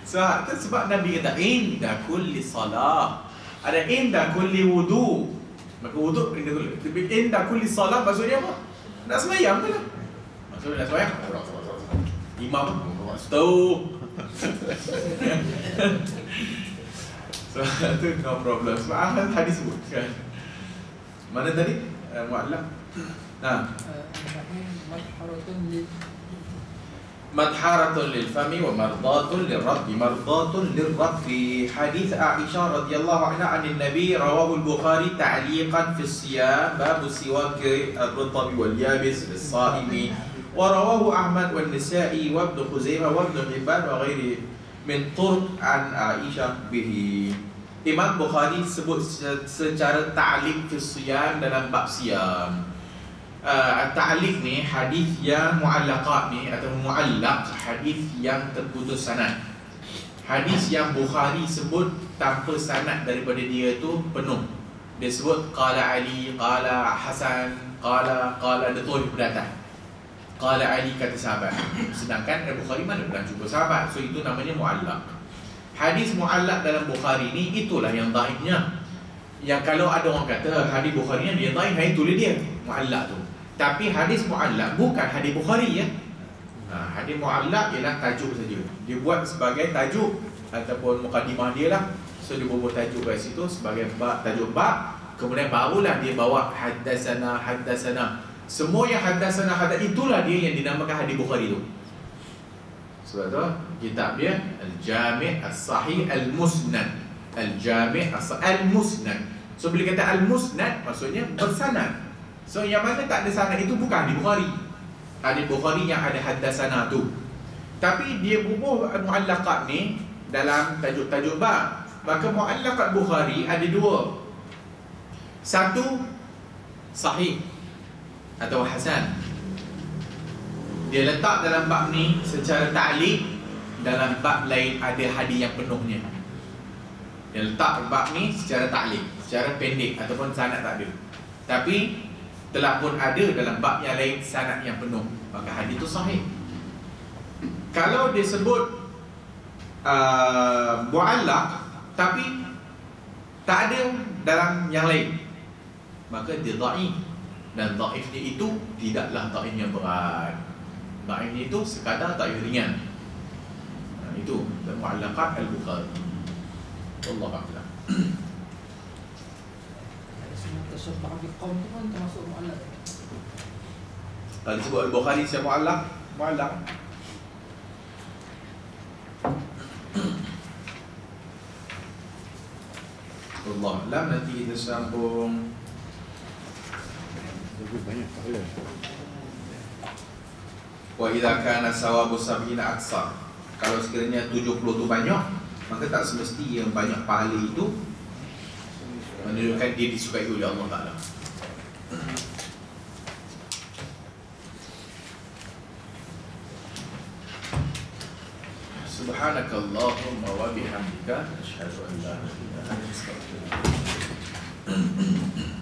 So tu sebab Nabi kata inda kulli salah. Ada inda kulli wudu. Maka wudu inda kulli salah maksudnya apa? Nak sembahyang ke lah. Maksudnya nak sembahyang. Imam tahu. So tu no problem. Sebab hadis sebut kan. Mana tadi? Mu'allaq. Madharatun lil fami wa mardatun lil rabbi. Mardatun lil rabbi. Hadis Aisyah radhiyallahu anha anin Nabi rawahu al-Bukhari ta'liqan fi siyam bab siwak ar-rutab wal yabis lis-saimi wa rawahu Ahmad wal Nisa'i wa Ibn Khuzaimah wa Ibn Hibban wa ghairi min turq an Aisyah bihi. Imam Bukhari sebut secara ta'liq fi siyam dalam bab siyam. Ta'liq ni hadis yang mu'allaqat ni atau mu'allaq, hadis yang terputus sanad. Hadis yang Bukhari sebut tanpa sanad daripada dia tu penuh. Dia sebut qala Ali, qala Hasan, qala dia tulis pada atas. Qala Ali kata sahabat. Sedangkan Bukhari mana pernah jumpa sahabat. So itu namanya mu'allaq. Hadis mu'allaq dalam Bukhari ni itulah yang dhaifnya. Yang kalau ada orang kata hadis Bukhari ni dia dhaif, itulah dia mu'allaq tu. Tapi hadis mu'allaq bukan hadis Bukhari ya. Hadis mu'allaq ialah tajuk saja. Dia buat sebagai tajuk ataupun mukadimah dia lah. So dia buat tajuk kat situ sebagai bab, tajuk bab. Kemudian barulah dia bawa haddatsana. Semua yang haddatsana itulah dia yang dinamakan hadis Bukhari tu. Sebab tu kitab dia Al-Jami' As-Sahih Al-Musnad. Al-Jami' Al-Musnad. So bila kata Al-Musnad maksudnya bersanad. So yang mana tak ada sanad itu bukan hadis Bukhari. Hadis Bukhari yang ada haddatsana tu. Tapi dia bubuh mu'allaqat ni dalam tajuk-tajuk bab. Maka mu'allaqat Bukhari ada dua. Satu sahih atau hasan. Dia letak dalam bab ni secara ta'liq, dalam bab lain ada hadis yang penuhnya. Dia letak bab ni secara ta'liq, secara pendek ataupun sanad tak ada. Tapi telah pun ada dalam bab yang lain sanad yang penuh, maka hadis itu sahih. Kalau dia sebut mu'allaq tapi tak ada dalam yang lain, maka dia dhaif. Dan dhaifnya itu tidaklah dhaif yang berat. Dhaifnya itu sekadar dhaif ringan. Itu mu'allaqat al-Bukhari. Wallahu a'lam. Tashabbah bi qaum tu kan termasuk mu'allaq. Kalau disebut al-Bukhari siapa mu'allaq? Mu'allaq. Allah a'lam, nanti kita sambung. Banyak pahala. Wa idza kana sawabu sab'ina aksar. Kalau sekiranya 70 tu banyak, maka tak semesti yang banyak pahala itu menunjukkan dia disukai oleh Allah Ta'ala. Subhanakallahumma wa bihamdika asyhadu an la ilaha illa anta astaghfiruka wa atubu ilaik.